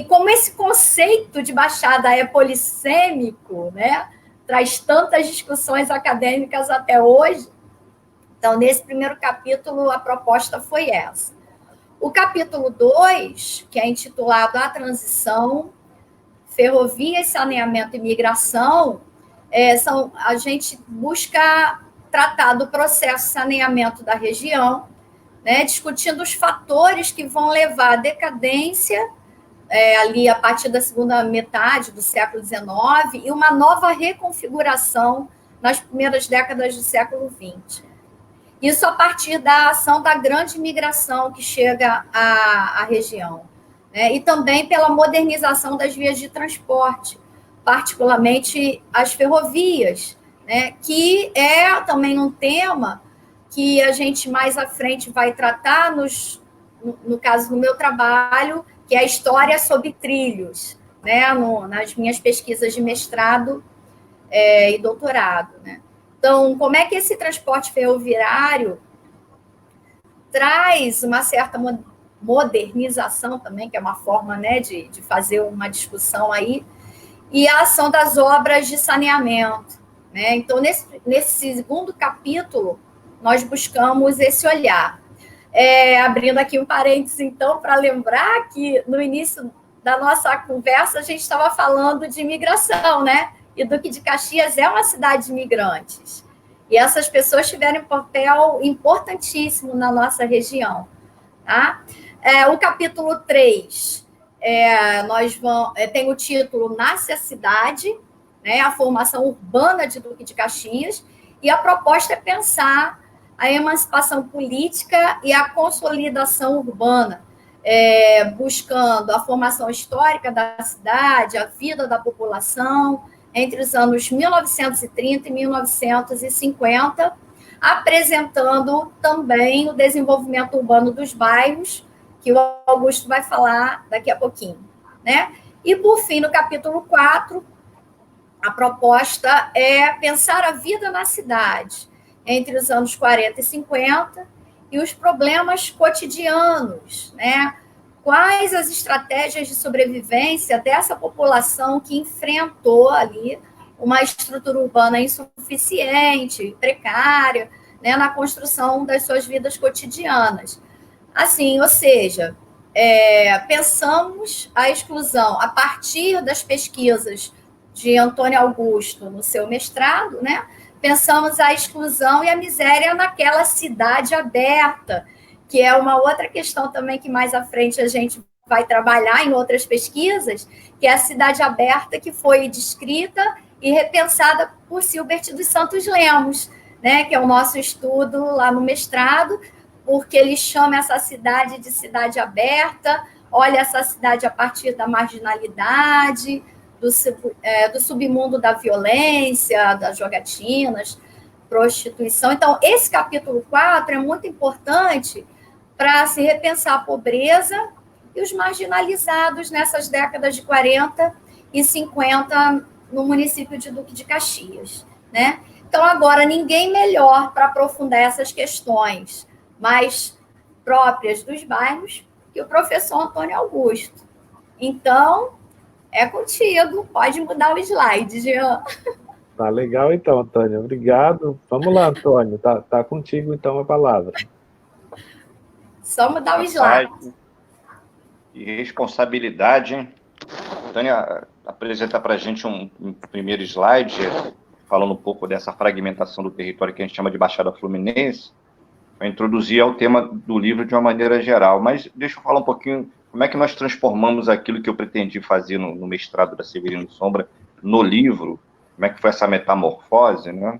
como esse conceito de Baixada é polissêmico, né, traz tantas discussões acadêmicas até hoje. Então, nesse primeiro capítulo, a proposta foi essa. O capítulo 2, que é intitulado A Transição, Ferrovias, Saneamento e Migração, a gente busca tratar do processo de saneamento da região, né, discutindo os fatores que vão levar à decadência, ali a partir da segunda metade do século XIX, e uma nova reconfiguração nas primeiras décadas do século XX. Isso a partir da ação da grande migração que chega à região, né? E também pela modernização das vias de transporte, particularmente as ferrovias, né? Que é também um tema que a gente mais à frente vai tratar, no caso do meu trabalho, que é a história sobre trilhos, né? Nas minhas pesquisas de mestrado e doutorado, né? Então, como é que esse transporte ferroviário traz uma certa modernização também, que é uma forma, né, de fazer uma discussão aí, e a ação das obras de saneamento, né? Então, nesse segundo capítulo, nós buscamos esse olhar. Abrindo aqui um parênteses, então, para lembrar que no início da nossa conversa a gente estava falando de imigração, né? E Duque de Caxias é uma cidade de imigrantes. E essas pessoas tiveram um papel importantíssimo na nossa região. Tá? O capítulo 3 tem o título Nasce a Cidade, né? A formação urbana de Duque de Caxias, e a proposta é pensar a emancipação política e a consolidação urbana, buscando a formação histórica da cidade, a vida da população, entre os anos 1930 e 1950, apresentando também o desenvolvimento urbano dos bairros, que o Augusto vai falar daqui a pouquinho, né? E, por fim, no capítulo 4, a proposta é pensar a vida na cidade, entre os anos 40 e 50, e os problemas cotidianos, né? Quais as estratégias de sobrevivência dessa população que enfrentou ali uma estrutura urbana insuficiente, precária, né, na construção das suas vidas cotidianas. Assim, ou seja, pensamos a exclusão a partir das pesquisas de Antônio Augusto no seu mestrado, né? Pensamos a exclusão e a miséria naquela cidade aberta, que é uma outra questão também que mais à frente a gente vai trabalhar em outras pesquisas, que é a cidade aberta que foi descrita e repensada por Silbert dos Santos Lemos, né, que é o nosso estudo lá no mestrado, porque ele chama essa cidade de cidade aberta, olha essa cidade a partir da marginalidade, do submundo da violência, das jogatinas, prostituição. Então, esse capítulo 4 é muito importante para se repensar a pobreza e os marginalizados nessas décadas de 40 e 50 no município de Duque de Caxias, né? Então, agora, ninguém melhor para aprofundar essas questões mais próprias dos bairros que o professor Antônio Augusto. Então, é contigo, pode mudar o slide, Jean. Tá legal então, Antônio, obrigado. Vamos lá, Antônio, tá contigo então a palavra. Só mudar o slide. E responsabilidade, hein? Tânia, apresenta para a gente um primeiro slide, falando um pouco dessa fragmentação do território que a gente chama de Baixada Fluminense, para introduzir ao tema do livro de uma maneira geral. Mas deixa eu falar um pouquinho como é que nós transformamos aquilo que eu pretendi fazer no mestrado da Severino Sombra no livro, como é que foi essa metamorfose, né?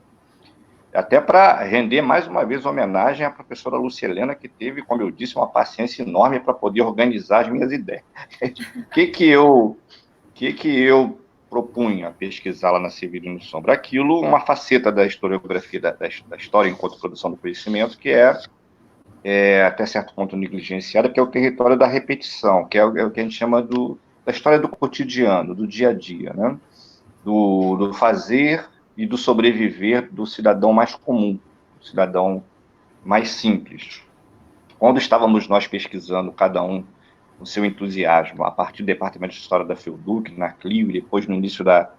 Até para render mais uma vez homenagem à professora Lúcia Helena, que teve, como eu disse, uma paciência enorme para poder organizar as minhas ideias. O que eu propunha pesquisar lá na Severino Sombra? Aquilo, uma faceta da historiografia, da história enquanto produção do conhecimento, que é até certo ponto negligenciada, que é o território da repetição, que é o que a gente chama da história do cotidiano, do dia a dia, né? Do fazer e do sobreviver do cidadão mais comum, do cidadão mais simples. Quando estávamos nós pesquisando, cada um o seu entusiasmo, a partir do Departamento de História da FEUDUC, na CLIO, e depois no início da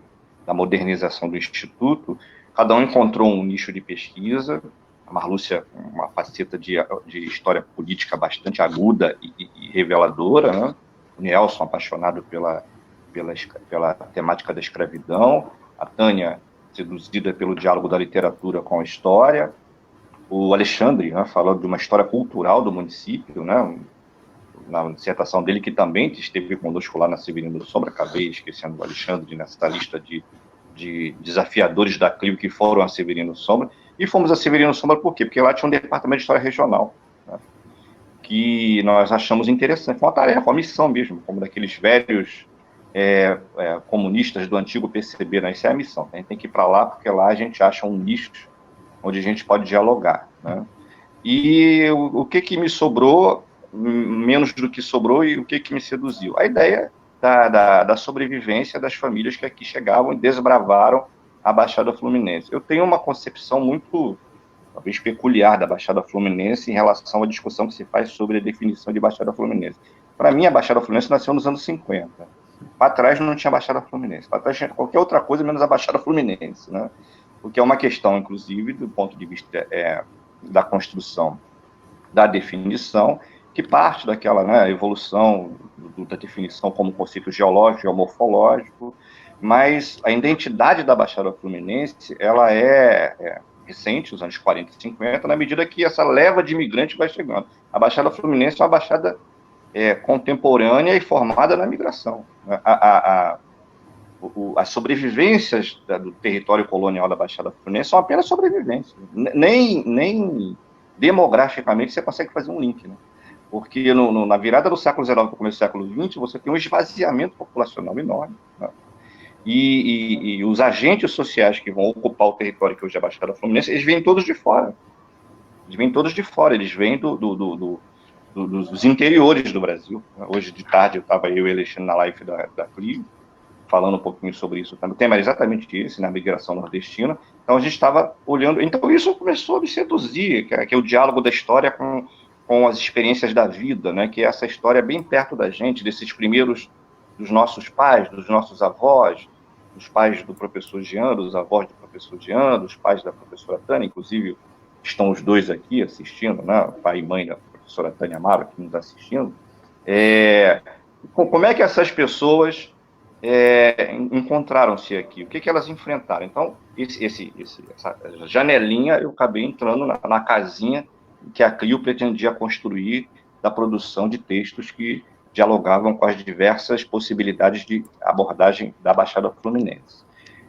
modernização do Instituto, cada um encontrou um nicho de pesquisa. A Marlúcia, uma faceta de história política bastante aguda e reveladora, né? O Nelson, apaixonado pela temática da escravidão. A Tânia, seduzida pelo diálogo da literatura com a história. O Alexandre, né, falando de uma história cultural do município, né? Na dissertação dele, que também esteve conosco lá na Severino Sombra, acabei esquecendo o Alexandre nessa lista de desafiadores da CLIO que foram a Severino Sombra. E fomos a Severino Sombra por quê? Porque lá tinha um departamento de história regional, né, que nós achamos interessante. Uma tarefa, uma missão mesmo, como daqueles velhos comunistas do antigo PCB, né? Isso é a missão. A gente tem que ir para lá, porque lá a gente acha um nicho onde a gente pode dialogar, né? E o que me sobrou, menos do que sobrou, e o que me seduziu? A ideia da sobrevivência das famílias que aqui chegavam e desbravaram a Baixada Fluminense. Eu tenho uma concepção muito, talvez, peculiar da Baixada Fluminense em relação à discussão que se faz sobre a definição de Baixada Fluminense. Para mim, a Baixada Fluminense nasceu nos anos 50. Para trás não tinha Baixada Fluminense. Para trás tinha qualquer outra coisa menos a Baixada Fluminense, né? O que é uma questão, inclusive, do ponto de vista da construção da definição, que parte daquela, né, evolução da definição como conceito geológico e morfológico, mas a identidade da Baixada Fluminense, ela é recente, os anos 40 e 50, na medida que essa leva de imigrantes vai chegando. A Baixada Fluminense é uma baixada contemporânea e formada na migração. As sobrevivências do território colonial da Baixada Fluminense são apenas sobrevivências. Nem demograficamente você consegue fazer um link, né? Porque na virada do século XIX para o começo do século XX, você tem um esvaziamento populacional enorme, né? E os agentes sociais que vão ocupar o território que hoje é a Baixada Fluminense, eles vêm todos de fora. Eles vêm dos interiores do Brasil. Hoje de tarde eu estava eu e Alexandre na live da CLIO, falando um pouquinho sobre isso também. O tema era exatamente esse, na migração nordestina. Então a gente estava olhando. Então isso começou a me seduzir, que é o diálogo da história com as experiências da vida, né? Que é essa história bem perto da gente, desses primeiros, dos nossos pais, dos nossos avós, os pais do professor Jean, os avós do professor Jean, os pais da professora Tânia, inclusive estão os dois aqui assistindo, né? Pai e mãe da professora Tânia Amaro aqui nos assistindo. Como é que essas pessoas encontraram-se aqui? O que elas enfrentaram? Então, essa janelinha, eu acabei entrando na casinha que a Clio pretendia construir da produção de textos que dialogavam com as diversas possibilidades de abordagem da Baixada Fluminense.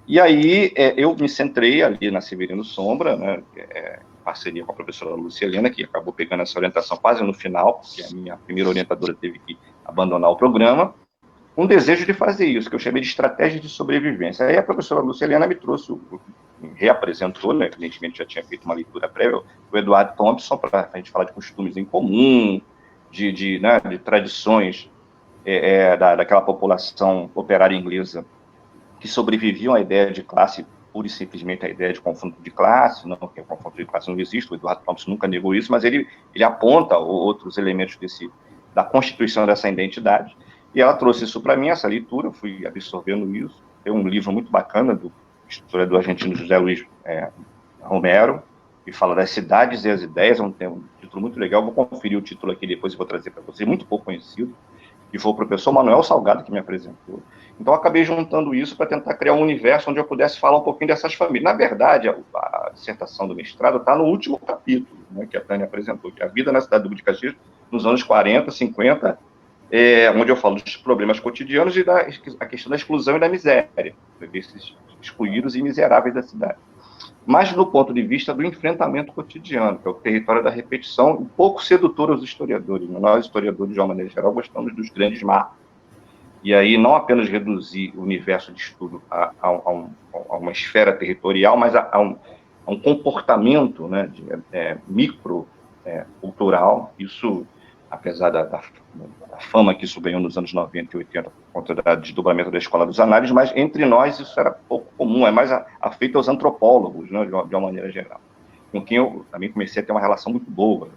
E aí eu me centrei ali na Severino Sombra, né, em parceria com a professora Lúcia Helena, que acabou pegando essa orientação quase no final, porque a minha primeira orientadora teve que abandonar o programa, com o desejo de fazer isso, que eu chamei de estratégia de sobrevivência. Aí a professora Lúcia Helena me trouxe, reapresentou, né, evidentemente já tinha feito uma leitura prévia, o Eduardo Thompson, para a gente falar de costumes em comum, de tradições daquela população operária inglesa que sobreviviam à ideia de classe, pura e simplesmente à ideia de confronto de classe, não que o confronto de classe não existe, o Eduardo Thompson nunca negou isso, mas ele aponta outros elementos da constituição dessa identidade, e ela trouxe isso para mim, essa leitura, eu fui absorvendo isso. Tem um livro muito bacana do historiador argentino José Luiz Romero, que fala das cidades e as ideias, tem um título muito legal, vou conferir o título aqui depois e vou trazer para vocês, muito pouco conhecido, que foi o professor Manuel Salgado que me apresentou. Então, eu acabei juntando isso para tentar criar um universo onde eu pudesse falar um pouquinho dessas famílias. Na verdade, a dissertação do mestrado está no último capítulo, né, que a Tânia apresentou, que é a vida na cidade do Duque de Caxias, nos anos 40, 50, onde eu falo dos problemas cotidianos e a questão da exclusão e da miséria, desses excluídos e miseráveis da cidade. Mas do ponto de vista do enfrentamento cotidiano, que é o território da repetição, um pouco sedutor aos historiadores. Nós, historiadores, de uma maneira geral, gostamos dos grandes mapas. E aí, não apenas reduzir o universo de estudo a uma esfera territorial, mas a um comportamento, né, micro-cultural. Isso, apesar da fama que isso ganhou nos anos 90 e 80 por conta do desdobramento da Escola dos Análises, mas entre nós isso era pouco comum, é mais afeito aos antropólogos, né, de uma maneira geral, com quem eu também comecei a ter uma relação muito boa,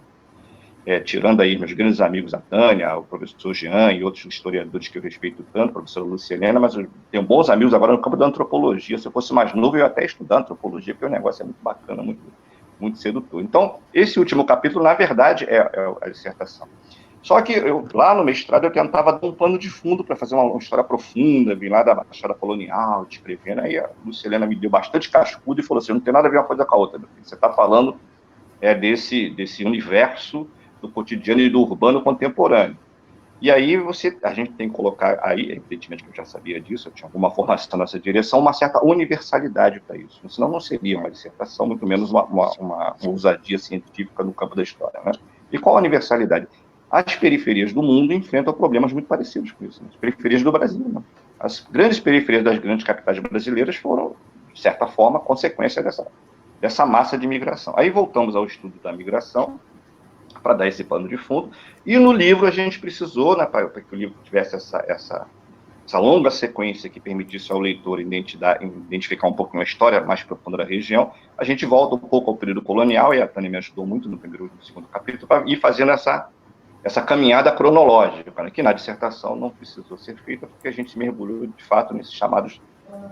tirando aí meus grandes amigos, a Tânia, o professor Jean e outros historiadores que eu respeito tanto, a professora Lúcia Helena, mas eu tenho bons amigos agora no campo da antropologia. Se eu fosse mais novo, eu ia até estudar antropologia, porque o negócio é muito bacana, muito sedutor. Então, esse último capítulo, na verdade, é a dissertação. Só que lá no mestrado eu tentava dar um pano de fundo para fazer uma história profunda, vim lá da Baixada Colonial, descrevendo, aí a Lúcia Helena me deu bastante cascudo e falou assim, não tem nada a ver uma coisa com a outra, você está falando desse universo do cotidiano e do urbano contemporâneo. E aí a gente tem que colocar, aí, evidentemente que eu já sabia disso, eu tinha alguma formação nessa direção, uma certa universalidade para isso, senão não seria uma dissertação, muito menos uma ousadia científica no campo da história, né? E qual a universalidade? As periferias do mundo enfrentam problemas muito parecidos com isso, né? As periferias do Brasil, né? As grandes periferias das grandes capitais brasileiras foram, de certa forma, consequência dessa massa de migração. Aí voltamos ao estudo da migração, para dar esse pano de fundo, e no livro a gente precisou, né, para que o livro tivesse essa longa sequência que permitisse ao leitor identificar um pouquinho a história mais profunda da região, a gente volta um pouco ao período colonial, e a Tânia me ajudou muito no primeiro e no segundo capítulo, para ir fazendo essa caminhada cronológica, né, que na dissertação não precisou ser feita, porque a gente mergulhou, de fato, nesses chamados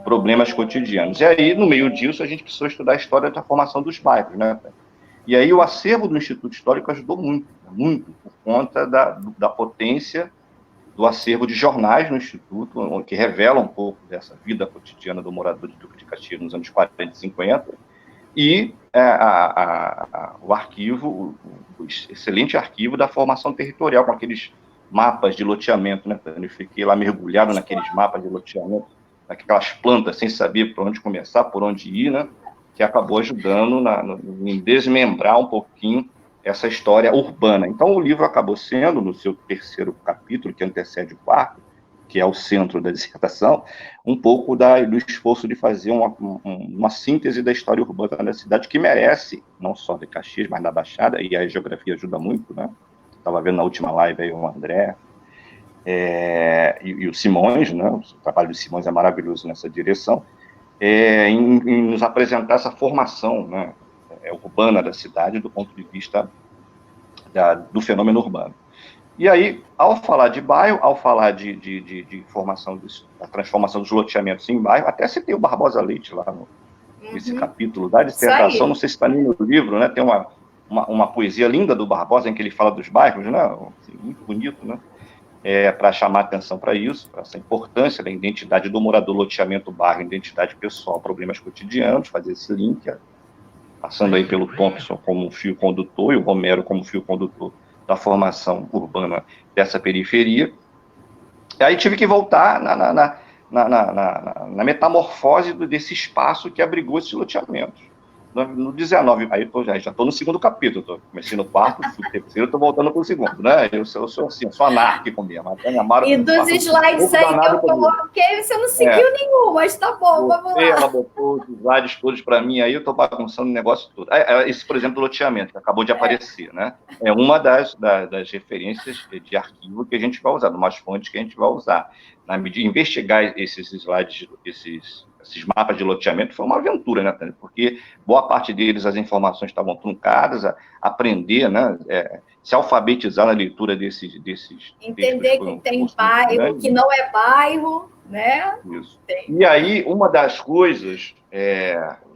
problemas cotidianos. E aí, no meio disso, a gente precisou estudar a história da formação dos bairros, né? E aí o acervo do Instituto Histórico ajudou muito, por conta da potência do acervo de jornais no Instituto, que revela um pouco dessa vida cotidiana do morador de Duque de Caxias nos anos 40 e 50, e o arquivo, o excelente arquivo da formação territorial, com aqueles mapas de loteamento, né? Eu fiquei lá mergulhado naqueles mapas de loteamento, naquelas plantas, sem saber por onde começar, por onde ir, né? Que acabou ajudando em desmembrar um pouquinho essa história urbana. Então, o livro acabou sendo, no seu terceiro capítulo, que antecede o quarto, que é o centro da dissertação, um pouco do esforço de fazer uma síntese da história urbana da cidade, que merece, não só de Caxias, mas da Baixada, e a geografia ajuda muito, né? Estava vendo na última live aí o André, e o Simões, né? O trabalho do Simões é maravilhoso nessa direção, em nos apresentar essa formação, né, urbana da cidade do ponto de vista do fenômeno urbano. E aí, ao falar de bairro, ao falar de formação, da transformação dos loteamentos em bairro, até citei o Barbosa Leite lá nesse capítulo da dissertação, não sei se está ali no livro, né? Tem uma poesia linda do Barbosa em que ele fala dos bairros, né? Assim, muito bonito, né? Para chamar atenção para isso, para essa importância da identidade do morador, loteamento, bairro, identidade pessoal, problemas cotidianos, fazer esse link, passando aí pelo Thompson como fio condutor e o Romero como fio condutor da formação urbana dessa periferia. E aí tive que voltar na metamorfose desse espaço que abrigou esses loteamentos. No 19, aí já estou no segundo capítulo, comecei no quarto, fui no terceiro, estou voltando para o segundo, né? Eu sou assim, eu sou anárquico mesmo. E dos slides aí que eu coloquei, você não seguiu nenhum, mas tá bom, vamos lá. Ela botou os slides todos para mim, aí eu estou bagunçando o negócio todo. Esse, por exemplo, do loteamento, que acabou de aparecer, né? É uma das referências de arquivo que a gente vai usar, umas fontes que a gente vai usar. Na medida de investigar esses slides, esses mapas de loteamento, foi uma aventura, né, Tânia? Porque boa parte deles, as informações estavam truncadas, aprender, né, se alfabetizar na leitura desses entender que tem bairro, que não é bairro, né? Isso. E aí, uma das coisas,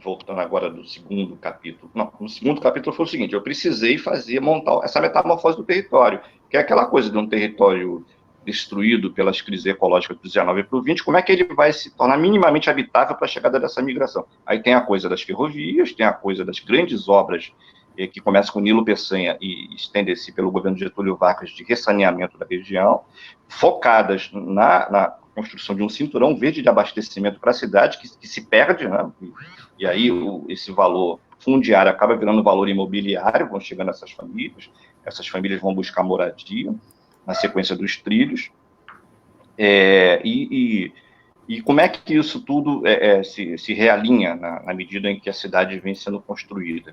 voltando agora do segundo capítulo, no segundo capítulo foi o seguinte, eu precisei montar essa metamorfose do território, que é aquela coisa de um território destruído pelas crises ecológicas do 19 para o 20, como é que ele vai se tornar minimamente habitável para a chegada dessa migração? Aí tem a coisa das ferrovias, tem a coisa das grandes obras que começa com Nilo Peçanha e estende-se pelo governo de Getúlio Vargas de ressaneamento da região, focadas na construção de um cinturão verde de abastecimento para a cidade, que se perde, né? E aí esse valor fundiário acaba virando valor imobiliário, vão chegando essas famílias vão buscar moradia, na sequência dos trilhos, e como é que isso tudo se realinha na medida em que a cidade vem sendo construída?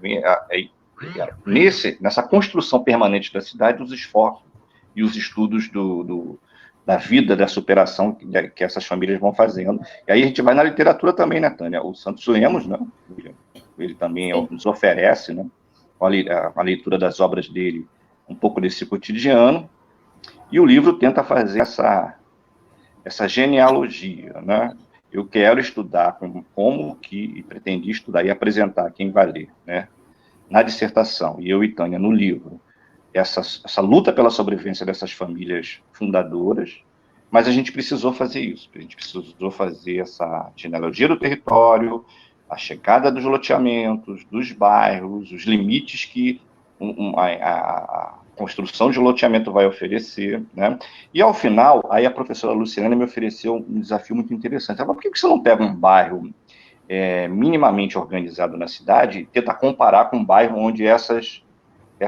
Nessa construção permanente da cidade, os esforços e os estudos da vida, da superação que essas famílias vão fazendo. E aí a gente vai na literatura também, né, Tânia? O Santos Lemos, né? Ele também nos oferece, né, a leitura das obras dele, um pouco desse cotidiano. E o livro tenta fazer essa genealogia, né? Eu quero estudar e pretendi estudar e apresentar quem vai ler, né? Na dissertação, e eu e Tânia no livro, essa luta pela sobrevivência dessas famílias fundadoras, mas a gente precisou fazer isso, a gente precisou fazer essa genealogia do território, a chegada dos loteamentos, dos bairros, os limites que a construção de loteamento vai oferecer, né? E ao final, aí a professora Luciana me ofereceu um desafio muito interessante. Ela falou, por que você não pega um bairro minimamente organizado na cidade e tenta comparar com um bairro onde essa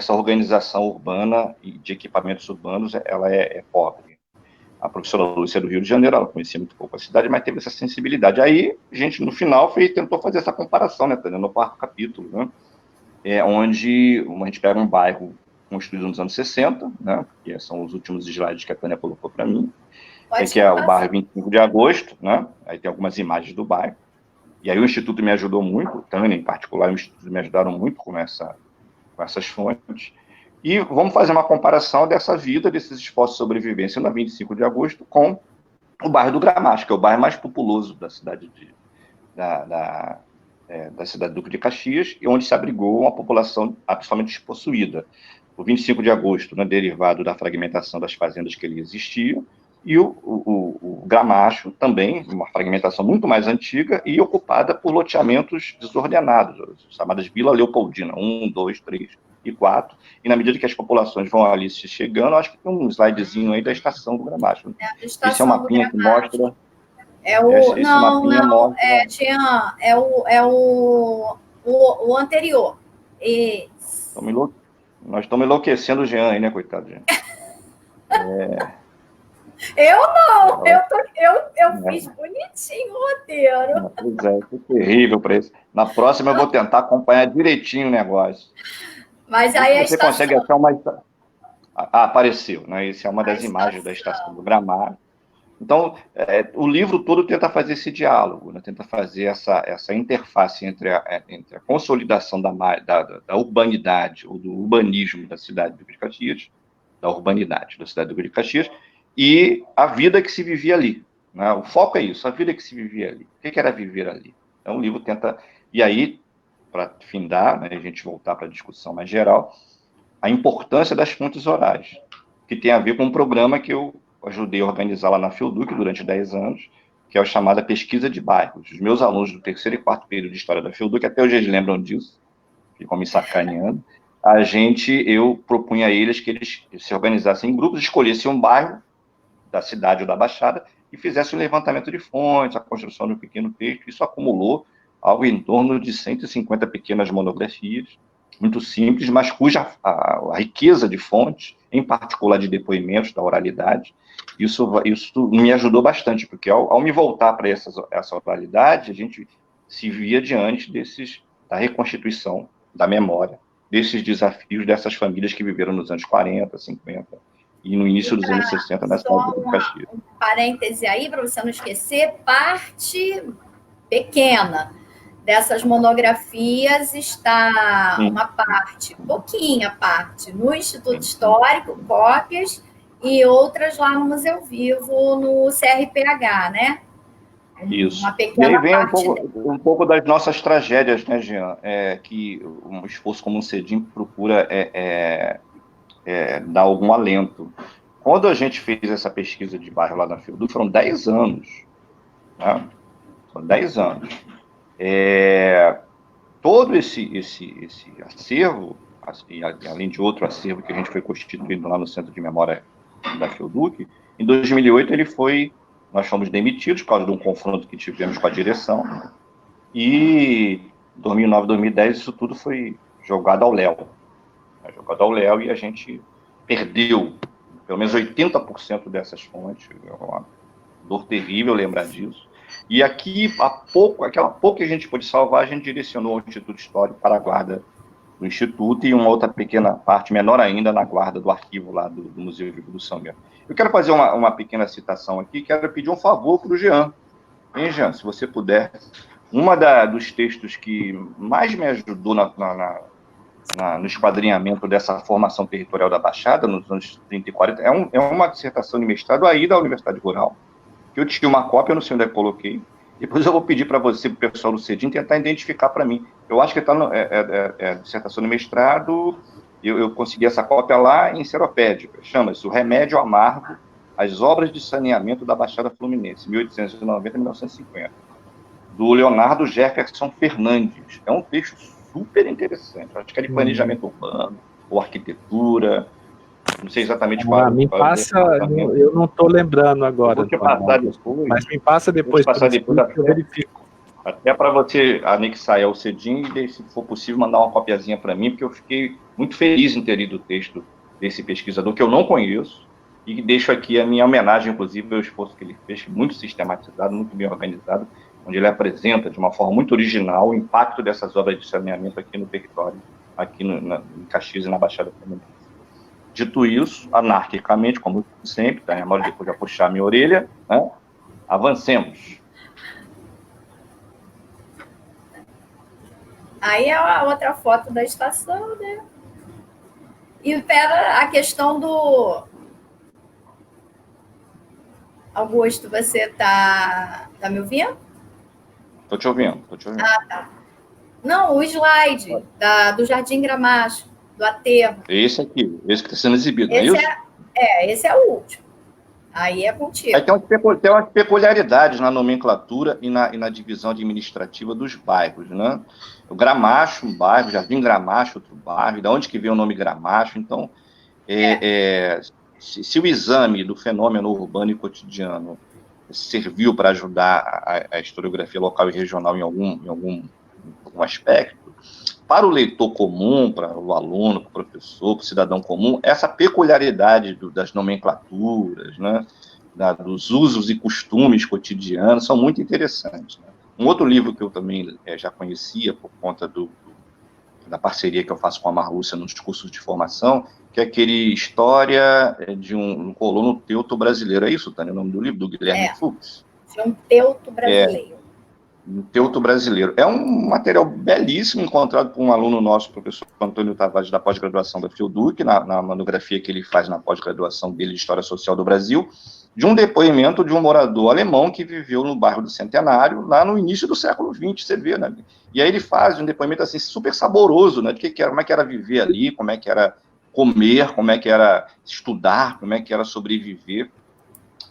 organização urbana e de equipamentos urbanos ela é pobre? A professora Lúcia é do Rio de Janeiro, ela conhecia muito pouco a cidade, mas teve essa sensibilidade. Aí, a gente, no final, tentou fazer essa comparação, né, Tânia, no quarto capítulo, né? Onde a gente pega um bairro construído nos anos 60, né, que são os últimos slides que a Tânia colocou para mim, que é o bairro 25 de Agosto, né, aí tem algumas imagens do bairro, e aí o Instituto me ajudou muito, Tânia em particular, o Instituto me ajudaram muito com essas fontes, e vamos fazer uma comparação dessa vida, desses esforços de sobrevivência na 25 de Agosto com o bairro do Gramacho, que é o bairro mais populoso da cidade da cidade do Duque de Caxias, e onde se abrigou uma população absolutamente despossuída. O 25 de agosto, né, derivado da fragmentação das fazendas que ali existiam, e o Gramacho também, uma fragmentação muito mais antiga e ocupada por loteamentos desordenados, chamadas Vila Leopoldina, 1, 2, 3 e 4, e na medida que as populações vão ali se chegando, acho que tem um slidezinho aí da estação do Gramacho. Né? Esse é um mapinha que mostra... Jean, é o anterior. Nós estamos enlouquecendo o Jean aí, né, coitado, Jean? Eu não, eu fiz bonitinho o roteiro. Pois é, que terrível para isso. Na próxima eu vou tentar acompanhar direitinho o negócio. Mas aí você consegue achar uma... apareceu, né? Essa é uma das imagens da estação do Gramado. Então, o livro todo tenta fazer esse diálogo, né? Tenta fazer essa interface entre a consolidação da urbanidade ou do urbanismo da cidade de Caxias da urbanidade da cidade do Rio de Caxias, e a vida que se vivia ali. Né? O foco é isso, a vida que se vivia ali. O que era viver ali? Então, o livro tenta... E aí, para findar, né, a gente voltar para a discussão mais geral, a importância das fontes orais, que tem a ver com um programa que eu ajudei a organizar lá na Fielduc durante 10 anos, que é a chamada Pesquisa de Bairros. Os meus alunos do 3º e 4º período de História da Fielduc, até hoje eles lembram disso, ficam me sacaneando, eu propunha a eles que eles se organizassem em grupos, escolhessem um bairro da cidade ou da Baixada e fizessem um levantamento de fontes, a construção de um pequeno texto. Isso acumulou algo em torno de 150 pequenas monografias, muito simples, mas cuja a riqueza de fontes, em particular de depoimentos da oralidade, isso me ajudou bastante, porque ao me voltar para essa oralidade, a gente se via diante da reconstituição da memória, desses desafios dessas famílias que viveram nos anos 40, 50 e no início dos anos 60 na cidade do Caxias. Um parêntese aí, para você não esquecer, parte pequena dessas monografias está uma parte, pouquinha parte, no Instituto Histórico, cópias, e outras lá no Museu Vivo, no CRPH, né? Isso. Uma pequena e aí vem parte um pouco das nossas tragédias, né, Jean? Que um esforço como o CEDIM procura dar algum alento. Quando a gente fez essa pesquisa de bairro lá na Fielduc, foram 10 anos. Né? Foram 10 anos. Todo esse acervo, além de outro acervo que a gente foi constituindo lá no Centro de Memória da Fielduc, em 2008 nós fomos demitidos por causa de um confronto que tivemos com a direção, e em 2009, 2010 isso tudo foi jogado ao léu. E a gente perdeu pelo menos 80% dessas fontes. É uma dor terrível lembrar disso. E aqui, aquela pouco que a gente pôde salvar, a gente direcionou ao Instituto Histórico para a guarda do Instituto e uma outra pequena parte, menor ainda, na guarda do arquivo lá do Museu Vivo do São Miguel. Eu quero fazer uma pequena citação aqui, quero pedir um favor para o Jean. Hein, Jean, se você puder. Dos textos que mais me ajudou no esquadrinhamento dessa formação territorial da Baixada, nos anos 30 e 40, é uma dissertação de mestrado aí da Universidade Rural, que eu tinha uma cópia, eu não sei onde é que coloquei. Depois eu vou pedir para você, para o pessoal do CEDIM, tentar identificar para mim. Eu acho que está dissertação de mestrado, eu consegui essa cópia lá em Seropédica, chama-se O Remédio Amargo, as obras de saneamento da Baixada Fluminense, 1890 a 1950, do Leonardo Jefferson Fernandes. É um texto super interessante, acho que é de planejamento urbano, ou arquitetura, não sei exatamente qual. Me passa, eu não estou lembrando agora. Eu vou te passar depois. Mas me passa depois, que eu verifico. Até para você anexar ao CEDIM e, se for possível, mandar uma copiazinha para mim, porque eu fiquei muito feliz em ter lido o texto desse pesquisador, que eu não conheço, e deixo aqui a minha homenagem, inclusive, ao esforço que ele fez, muito sistematizado, muito bem organizado, onde ele apresenta de uma forma muito original o impacto dessas obras de saneamento aqui no território, aqui em Caxias e na Baixada Fluminense. Dito isso, anarquicamente, como sempre, tá? A memória depois de puxar a minha orelha, né? Avancemos. Aí é a outra foto da estação, né? E a questão do... Augusto, você tá me ouvindo? Tô te ouvindo. Ah, tá. Não, o slide do Jardim Gramacho, do aterro. Esse aqui, esse que está sendo exibido, é isso? Esse é o último. Aí é contigo. Aí tem umas peculiaridades na nomenclatura e na divisão administrativa dos bairros, né? O Gramacho, um bairro, Jardim Gramacho, outro bairro, de onde que vem o nome Gramacho? Então, se o exame do fenômeno urbano e cotidiano serviu para ajudar a historiografia local e regional em algum aspecto, para o leitor comum, para o aluno, para o professor, para o cidadão comum, essa peculiaridade das nomenclaturas, né, dos usos e costumes cotidianos são muito interessantes. Né? Um outro livro que eu também já conhecia por conta da parceria que eu faço com a Marlúcia nos cursos de formação, que é aquele História de um colono teuto brasileiro. É isso, Tânia, o nome do livro? Do Guilherme Fux? De um teuto brasileiro. um teuto brasileiro. É um material belíssimo, encontrado por um aluno nosso, o professor Antônio Tavares, da pós-graduação da FIODUC, na monografia que ele faz na pós-graduação dele de História Social do Brasil, de um depoimento de um morador alemão que viveu no bairro do Centenário, lá no início do século XX, você vê, né? E aí ele faz um depoimento, assim, super saboroso, né? Como é que era viver ali, como é que era comer, como é que era estudar, como é que era sobreviver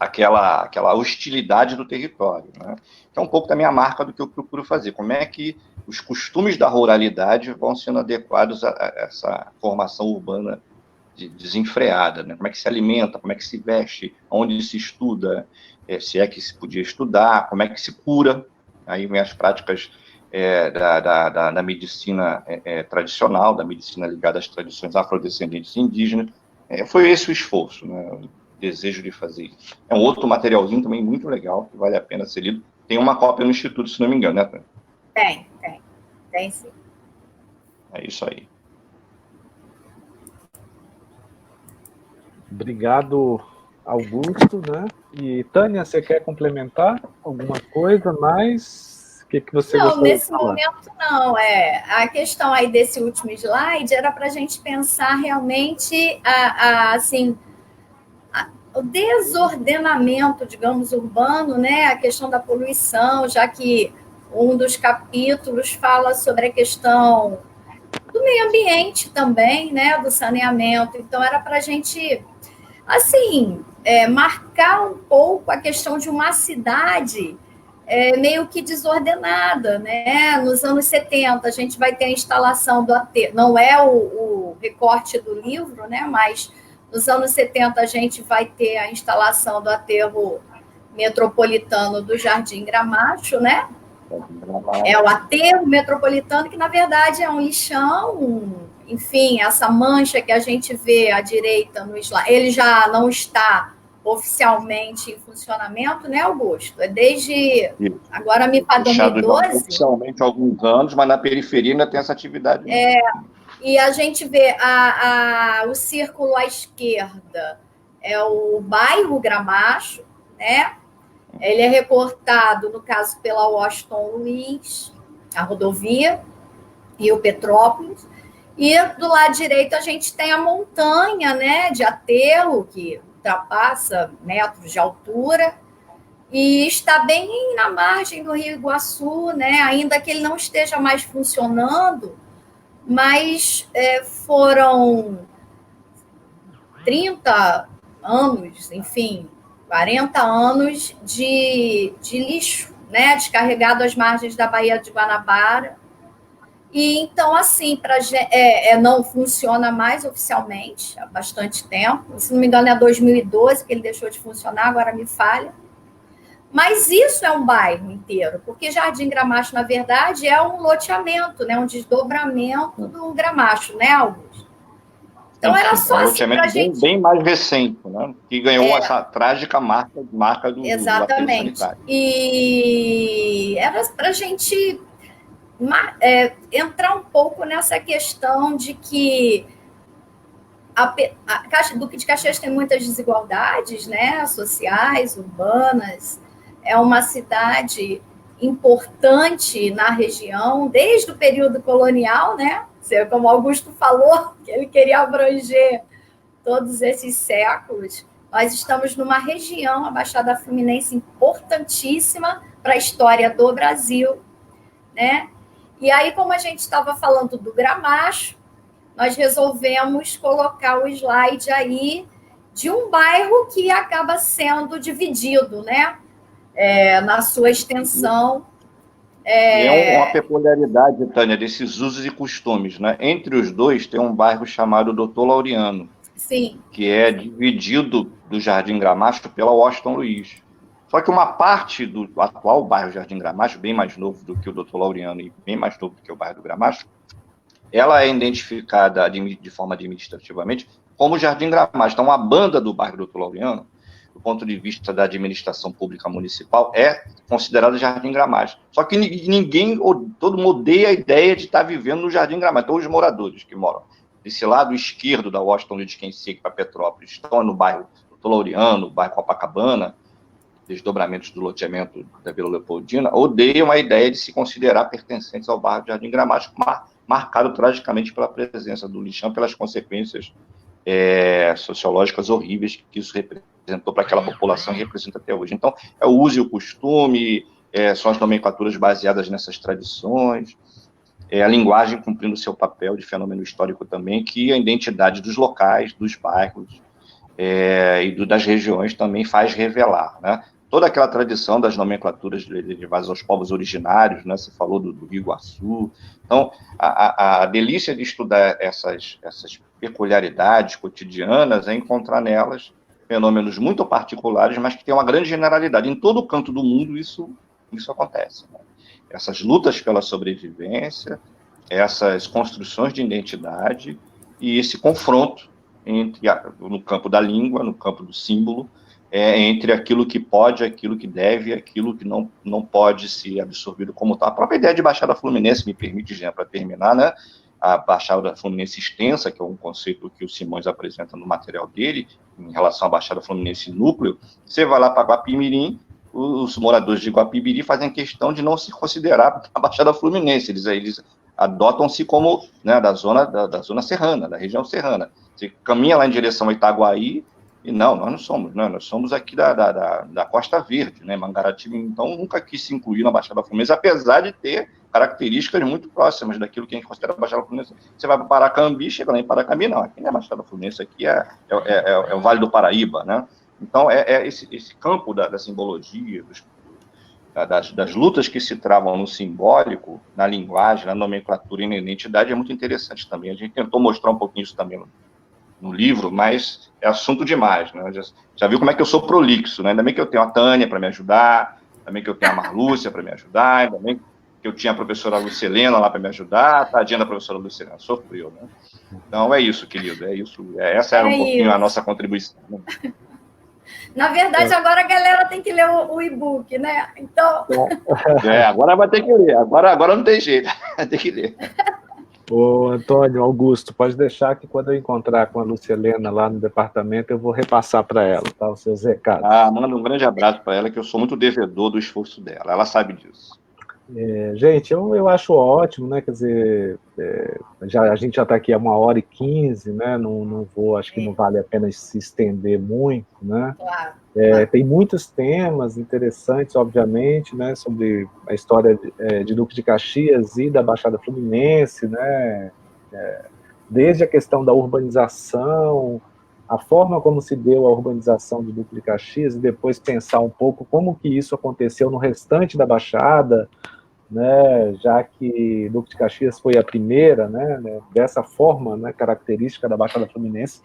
aquela hostilidade do território, né? Que é um pouco também a marca do que eu procuro fazer, como é que os costumes da ruralidade vão sendo adequados a essa formação urbana desenfreada, né? Como é que se alimenta, como é que se veste, onde se estuda, se é que se podia estudar, como é que se cura, aí vem as práticas da medicina tradicional, da medicina ligada às tradições afrodescendentes e indígenas. Foi esse o esforço, né? O desejo de fazer isso. É um outro materialzinho também muito legal, que vale a pena ser lido. Tem uma cópia no Instituto, se não me engano, né, Tânia? Tem sim. É isso aí. Obrigado, Augusto, né? E Tânia, você quer complementar alguma coisa mais? O que você não, gostaria nesse de falar? momento não. A questão aí desse último slide era para a gente pensar realmente assim, o desordenamento, digamos, urbano, né? A questão da poluição, já que um dos capítulos fala sobre a questão do meio ambiente também, né? Do saneamento. Então, era para a gente, assim, marcar um pouco a questão de uma cidade meio que desordenada, né? Nos anos 70, a gente vai ter a instalação do aterro, não é o recorte do livro, né? Mas nos anos 70, a gente vai ter a instalação do aterro metropolitano do Jardim Gramacho, né? É o aterro metropolitano, que, na verdade, é um lixão, enfim, essa mancha que a gente vê à direita no slide, ele já não está oficialmente em funcionamento, né, Augusto? É desde, agora me fala, 2012. Oficialmente há alguns anos, mas na periferia ainda tem essa atividade. E a gente vê o círculo à esquerda, é o bairro Gramacho, né? Ele é recortado, no caso, pela Washington Luiz, a rodovia, e o Petrópolis. E do lado direito a gente tem a montanha, né, de aterro, que ultrapassa metros de altura, e está bem na margem do Rio Iguaçu, né, ainda que ele não esteja mais funcionando, mas foram 30 anos, enfim, 40 anos de lixo, né, descarregado às margens da Baía de Guanabara. E então, assim, não funciona mais oficialmente há bastante tempo. Se não me engano, é 2012 que ele deixou de funcionar, agora me falha. Mas isso é um bairro inteiro, porque Jardim Gramacho, na verdade, é um loteamento, né, um desdobramento do Gramacho, né, Augusto? Então, era só assim para a gente... bem mais recente, né? Que ganhou essa trágica marca do Exatamente. Do sanitário. E era para a gente entrar um pouco nessa questão de que Duque de Caxias tem muitas desigualdades, né? Sociais, urbanas. É uma cidade importante na região, desde o período colonial, né? Como Augusto falou, que ele queria abranger todos esses séculos. Nós estamos numa região, a Baixada Fluminense, importantíssima para a história do Brasil, né? E aí, como a gente estava falando do Gramacho, nós resolvemos colocar o slide aí de um bairro que acaba sendo dividido, né? Na sua extensão. É uma peculiaridade, Tânia, desses usos e costumes, né? Entre os dois tem um bairro chamado Doutor Laureano, sim, que é dividido do Jardim Gramacho pela Washington Luiz. Só que uma parte do atual bairro Jardim Gramacho, bem mais novo do que o Doutor Laureano e bem mais novo do que o bairro do Gramacho, ela é identificada de forma administrativamente como Jardim Gramacho. Então, a banda do bairro Doutor Laureano, do ponto de vista da administração pública municipal, é considerado Jardim Gramacho. Só que todo mundo odeia a ideia de estar vivendo no Jardim Gramacho. Então, os moradores que moram desse lado esquerdo da Washington, de quem segue para Petrópolis, estão no bairro Doutor Laureano, no bairro Copacabana, desdobramentos do loteamento da Vila Leopoldina, odeiam a ideia de se considerar pertencentes ao bairro de Jardim Gramacho, marcado tragicamente pela presença do lixão, pelas consequências sociológicas horríveis que isso representou para aquela população e representa até hoje. Então, é o uso e o costume, são as nomenclaturas baseadas nessas tradições, a linguagem cumprindo seu papel de fenômeno histórico também, que a identidade dos locais, dos bairros e das regiões também faz revelar, né? Toda aquela tradição das nomenclaturas derivadas aos povos originários, né? Você falou do Rio Iguaçu. Então, a delícia de estudar essas peculiaridades cotidianas é encontrar nelas fenômenos muito particulares, mas que têm uma grande generalidade. Em todo canto do mundo isso acontece, né? Essas lutas pela sobrevivência, essas construções de identidade e esse confronto no campo da língua, no campo do símbolo, entre aquilo que pode, aquilo que deve, aquilo que não pode ser absorvido como tal. A própria ideia de Baixada Fluminense, me permite, Jean, para terminar, né? A Baixada Fluminense extensa, que é um conceito que o Simões apresenta no material dele, em relação à Baixada Fluminense núcleo, você vai lá para Guapimirim, os moradores de Guapimirim fazem questão de não se considerar a Baixada Fluminense, eles adotam-se como, né, da zona serrana, da região serrana. Você caminha lá em direção a Itaguaí, e nós não somos, né, nós somos aqui da Costa Verde, né, Mangaratiba, então nunca quis se incluir na Baixada Fluminense, apesar de ter características muito próximas daquilo que a gente considera a Baixada Fluminense. Você vai para Paracambi, chega lá em Paracambi, não, aqui não é Baixada Fluminense, aqui é o Vale do Paraíba, né? Então, esse campo da simbologia, das lutas que se travam no simbólico, na linguagem, na nomenclatura e na identidade é muito interessante também. A gente tentou mostrar um pouquinho isso também no livro, mas é assunto demais, né? Já viu como é que eu sou prolixo, né? Ainda bem que eu tenho a Tânia para me ajudar, ainda bem que eu tenho a Marlúcia para me ajudar, ainda bem que eu tinha a professora Lucilena lá para me ajudar, tadinha da professora Lucilena, sofreu, né? Então, é isso, querido, é isso. Essa era um pouquinho a nossa contribuição, né? Na verdade, agora a galera tem que ler o e-book, né? Então... agora vai ter que ler. Agora não tem jeito. Tem que ler. Ô, Antônio, Augusto, pode deixar que quando eu encontrar com a Lucilena lá no departamento, eu vou repassar para ela, tá? Os seus recados. Manda um grande abraço para ela, que eu sou muito devedor do esforço dela. Ela sabe disso. Gente, eu acho ótimo, né? Quer dizer, a gente já está aqui há 1h15, né? Não vou, acho que não vale a pena se estender muito, né? Claro. Tem muitos temas interessantes, obviamente, né? Sobre a história de Duque de Caxias e da Baixada Fluminense, né? Desde a questão da urbanização, a forma como se deu a urbanização de Duque de Caxias, e depois pensar um pouco como que isso aconteceu no restante da Baixada, né, já que Duque de Caxias foi a primeira, né, dessa forma, né, característica da Baixada Fluminense,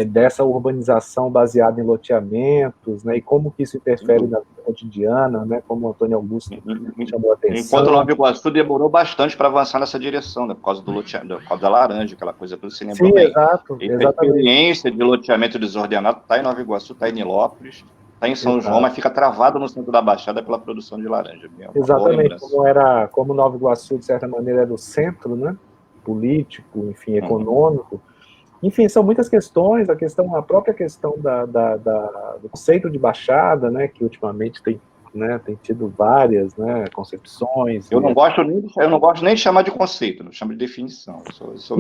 dessa urbanização baseada em loteamentos, né, e como que isso interfere na vida cotidiana, né, como o Antônio Augusto chamou a atenção. Enquanto Nova Iguaçu demorou bastante para avançar nessa direção, né, por causa do loteamento, por causa da laranja, aquela coisa toda, você lembrou bem. Exato, exatamente. A experiência de loteamento desordenado está em Nova Iguaçu, está em Nilópolis, está em São João, mas fica travado no centro da Baixada pela produção de laranja. Exatamente, como Nova Iguaçu, de certa maneira, era o centro, né, político, enfim, econômico. Enfim, são muitas questões, a própria questão do conceito de Baixada, né, que ultimamente tem tido várias, né, concepções. Eu não gosto nem de chamar de conceito, eu chamo de definição. Eu sou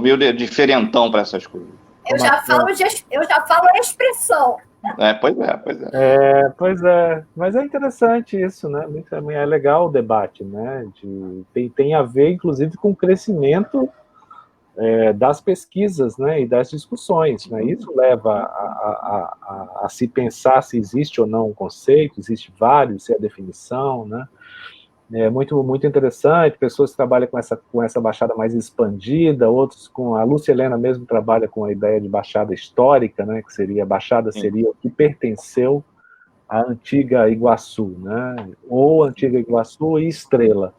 meio diferentão para essas coisas. Eu já falo a expressão. Pois é. Mas é interessante isso, né? É legal o debate, né? Tem a ver, inclusive, com o crescimento das pesquisas, né? E das discussões, né? Isso leva a se pensar se existe ou não um conceito, existe vários, se é a definição, né? É muito, muito interessante, pessoas que trabalham com essa baixada mais expandida, outros a Lúcia Helena mesmo trabalha com a ideia de baixada histórica, né, que seria, a baixada seria o que pertenceu à antiga Iguaçu, né, ou antiga Iguaçu e Estrela.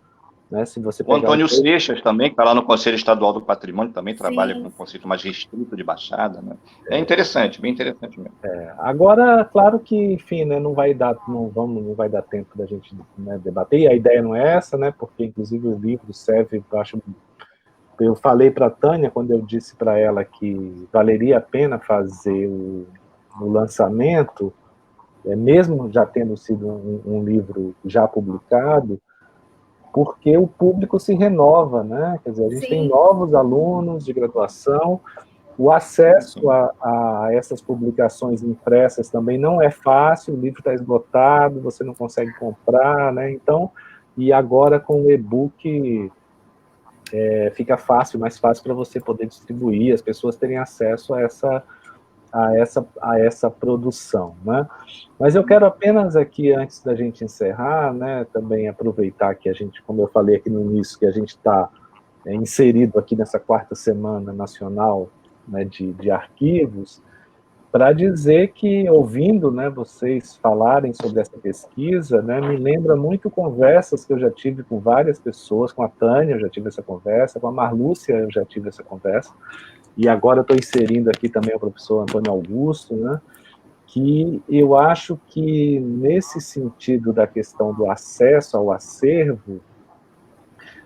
Né, se você o Antônio Seixas também, que está lá no Conselho Estadual do Patrimônio, também trabalha com um conceito mais restrito de baixada, né? É interessante, bem interessante mesmo. Agora, claro que, enfim, né, não vai dar tempo da gente, né, debater, e a ideia não é essa, né, porque inclusive o livro serve, eu acho, eu falei para a Tânia, quando eu disse para ela que valeria a pena fazer o lançamento, mesmo já tendo sido um livro já publicado, porque o público se renova, né? Quer dizer, a gente tem novos alunos de graduação, o acesso a essas publicações impressas também não é fácil, o livro está esgotado, você não consegue comprar, né? Então, e agora com o e-book fica mais fácil para você poder distribuir, as pessoas terem acesso a essa produção, né? Mas eu quero apenas aqui, antes da gente encerrar, né, também aproveitar que a gente, como eu falei aqui no início, que a gente está inserido aqui nessa 4ª Semana Nacional, né, de Arquivos, para dizer que, ouvindo, né, vocês falarem sobre essa pesquisa, né, me lembra muito conversas que eu já tive com várias pessoas, com a Tânia eu já tive essa conversa, com a Marlúcia eu já tive essa conversa, e agora estou inserindo aqui também o professor Antônio Augusto, né, que eu acho que, nesse sentido da questão do acesso ao acervo,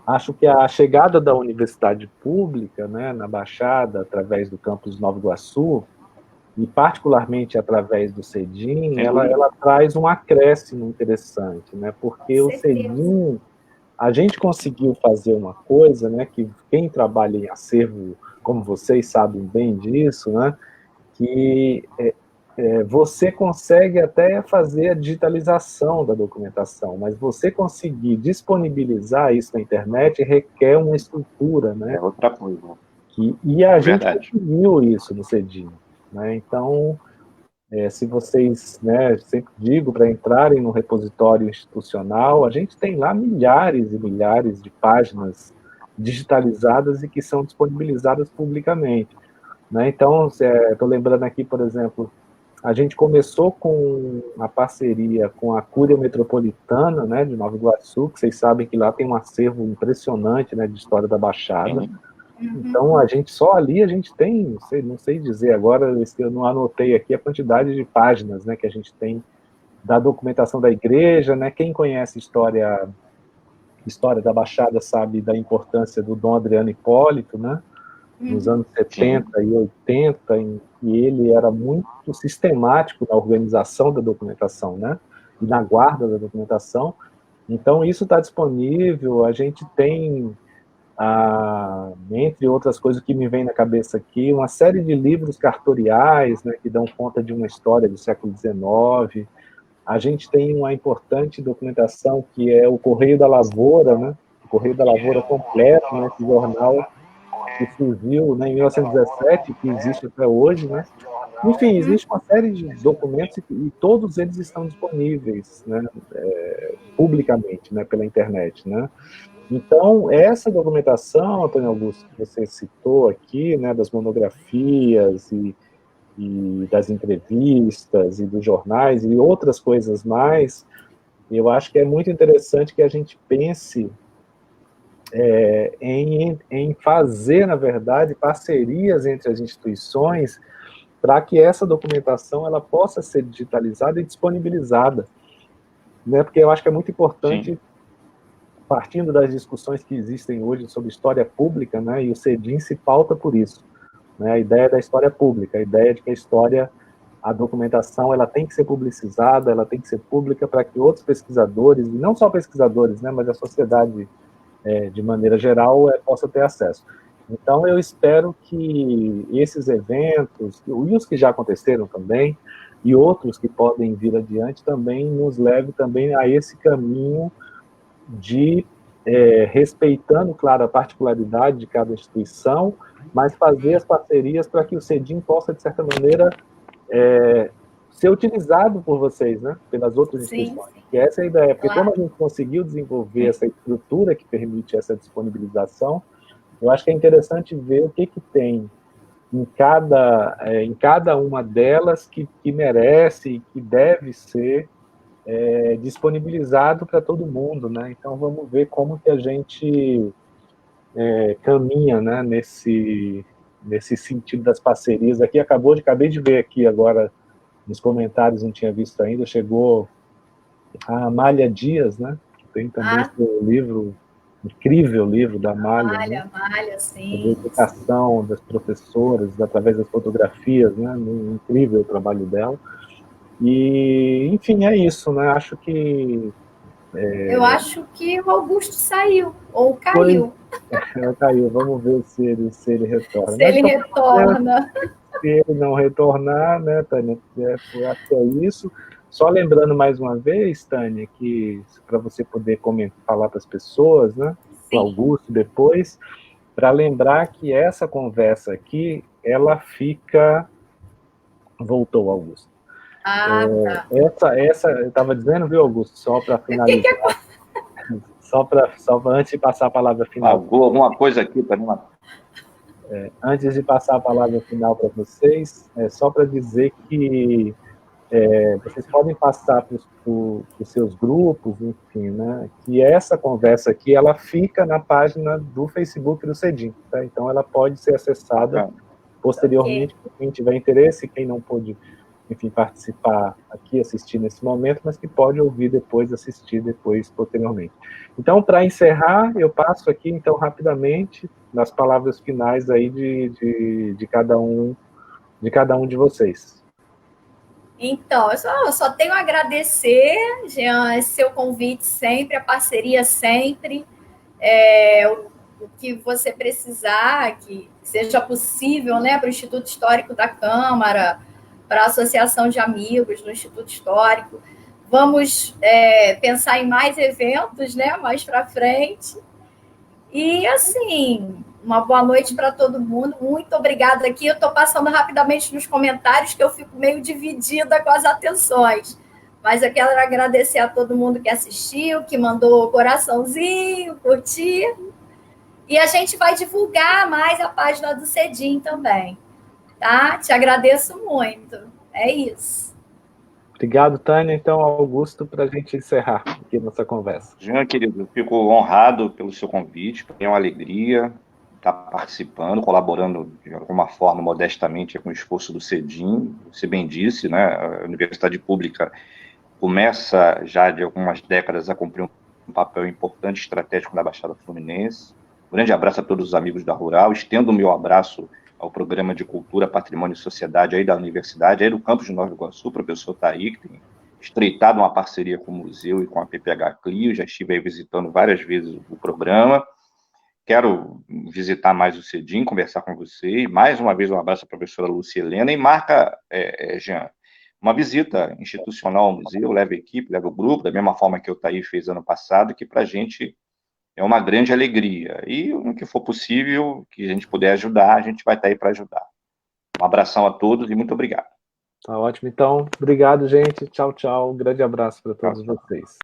acho que a chegada da universidade pública, né, na Baixada, através do campus Nova Iguaçu, e particularmente através do CEDIM, ela traz um acréscimo interessante, né, porque o CEDIM, a gente conseguiu fazer uma coisa, né, que quem trabalha em acervo, como vocês sabem bem disso, né, que você consegue até fazer a digitalização da documentação, mas você conseguir disponibilizar isso na internet requer uma estrutura, né? É outra coisa. E a gente conseguiu isso no CEDIM, né? Então, se vocês, né, sempre digo, para entrarem no repositório institucional, a gente tem lá milhares e milhares de páginas digitalizadas e que são disponibilizadas publicamente, né? Então, estou lembrando aqui, por exemplo, a gente começou com a parceria com a Cúria Metropolitana, né, de Nova Iguaçu, que vocês sabem que lá tem um acervo impressionante, né, de história da Baixada. Então, a gente tem, não sei dizer agora, eu não anotei aqui a quantidade de páginas, né, que a gente tem da documentação da igreja, né? Quem conhece história da Baixada sabe da importância do Dom Adriano Hipólito, né? Nos anos 70 e 80, e ele era muito sistemático na organização da documentação, né? E na guarda da documentação. Então, isso está disponível, a gente tem, entre outras coisas que me vem na cabeça aqui, uma série de livros cartoriais, né, que dão conta de uma história do século XIX. A gente tem uma importante documentação que é o Correio da Lavoura, né? O Correio da Lavoura completo, né? Esse jornal que surgiu, né, em 1917, que existe até hoje, né? Enfim, existe uma série de documentos e todos eles estão disponíveis, né, publicamente, né, pela internet, né? Então, essa documentação, Antônio Augusto, que você citou aqui, né, das monografias e das entrevistas e dos jornais e outras coisas mais, eu acho que é muito interessante que a gente pense em fazer, na verdade, parcerias entre as instituições para que essa documentação ela possa ser digitalizada e disponibilizada, né? Porque eu acho que é muito importante, partindo das discussões que existem hoje sobre história pública, né? E o CEDIM se pauta por isso, né? A ideia da história pública, a ideia de que a documentação, ela tem que ser publicizada, ela tem que ser pública para que outros pesquisadores, e não só pesquisadores, né? Mas a sociedade de maneira geral, possa ter acesso. Então, eu espero que esses eventos, e os que já aconteceram também, e outros que podem vir adiante, também nos leve também a esse caminho de, respeitando, claro, a particularidade de cada instituição, mas fazer as parcerias para que o CEDIM possa, de certa maneira, ser utilizado por vocês, né, pelas outras instituições. E essa é a ideia, porque como a gente conseguiu desenvolver essa estrutura que permite essa disponibilização, eu acho que é interessante ver o que tem em cada uma delas que merece e que deve ser disponibilizado para todo mundo, né? Então, vamos ver como que a gente caminha, né, nesse sentido das parcerias. Aqui, acabei de ver aqui agora, nos comentários, não tinha visto ainda, chegou a Amália Dias, né, que tem também seu livro incrível livro da Amália, né? Malha, A sim. dedicação das professoras, através das fotografias, né? Incrível o trabalho dela. E, enfim, é isso, né? Acho que... Eu acho que o Augusto saiu, ou Pois, caiu, caiu, vamos ver se ele retorna. se Mas, ele de qualquer maneira, retorna. se ele não retornar, né, Tânia, acho que é isso. Só lembrando mais uma vez, Tânia, que para você poder comentar, falar para as pessoas, né, para o Sim. Augusto depois, para lembrar que essa conversa aqui, ela fica... Voltou, Augusto. Ah, tá. Essa eu estava dizendo, viu, Augusto, só para O que finalizar, só para antes de passar a palavra final. Alguma coisa aqui para mim. Antes de passar a palavra final para vocês, só para dizer que vocês podem passar para os seus grupos, enfim, né, que essa conversa aqui, ela fica na página do Facebook do CEDIM, tá? Então ela pode ser acessada posteriormente, Ok. quem tiver interesse, quem não pôde, enfim, participar aqui, assistir nesse momento, mas que pode ouvir depois, assistir depois, posteriormente. Então, para encerrar, eu passo aqui, então, rapidamente, nas palavras finais aí de cada um de vocês. Então, eu só tenho a agradecer, Jean, esse seu convite sempre, a parceria sempre, o que você precisar, que seja possível, né, para o Instituto Histórico da Câmara, para a Associação de Amigos do Instituto Histórico. Vamos pensar em mais eventos, né, mais para frente. E, assim, uma boa noite para todo mundo. Muito obrigada aqui. Eu estou passando rapidamente nos comentários, que eu fico meio dividida com as atenções. Mas eu quero agradecer a todo mundo que assistiu, que mandou coraçãozinho, curtir. E a gente vai divulgar mais a página do CEDIM também. Tá? Te agradeço muito. É isso. Obrigado, Tânia. Então, Augusto, para a gente encerrar aqui nossa conversa. Jean, querido, eu fico honrado pelo seu convite, é uma alegria estar participando, colaborando de alguma forma, modestamente, com o esforço do CEDIM. Você bem disse, né, a Universidade Pública começa já de algumas décadas a cumprir um papel importante, estratégico na Baixada Fluminense. Um grande abraço a todos os amigos da Rural, estendo o meu abraço ao Programa de Cultura, Patrimônio e Sociedade aí da Universidade, aí do campus de Nova Iguaçu, o professor Taí, que tem estreitado uma parceria com o museu e com a PPH Clio, já estive aí visitando várias vezes o programa. Quero visitar mais o CEDIM, conversar com você, e mais uma vez um abraço à professora Lúcia Helena, e marca, Jean, uma visita institucional ao museu, leva a equipe, leva o grupo, da mesma forma que o Taí fez ano passado, que para a gente é uma grande alegria. E no que for possível, que a gente puder ajudar, a gente vai estar aí para ajudar. Um abração a todos e muito obrigado. Tá ótimo. Então, obrigado, gente. Tchau, tchau. Um grande abraço para todos vocês.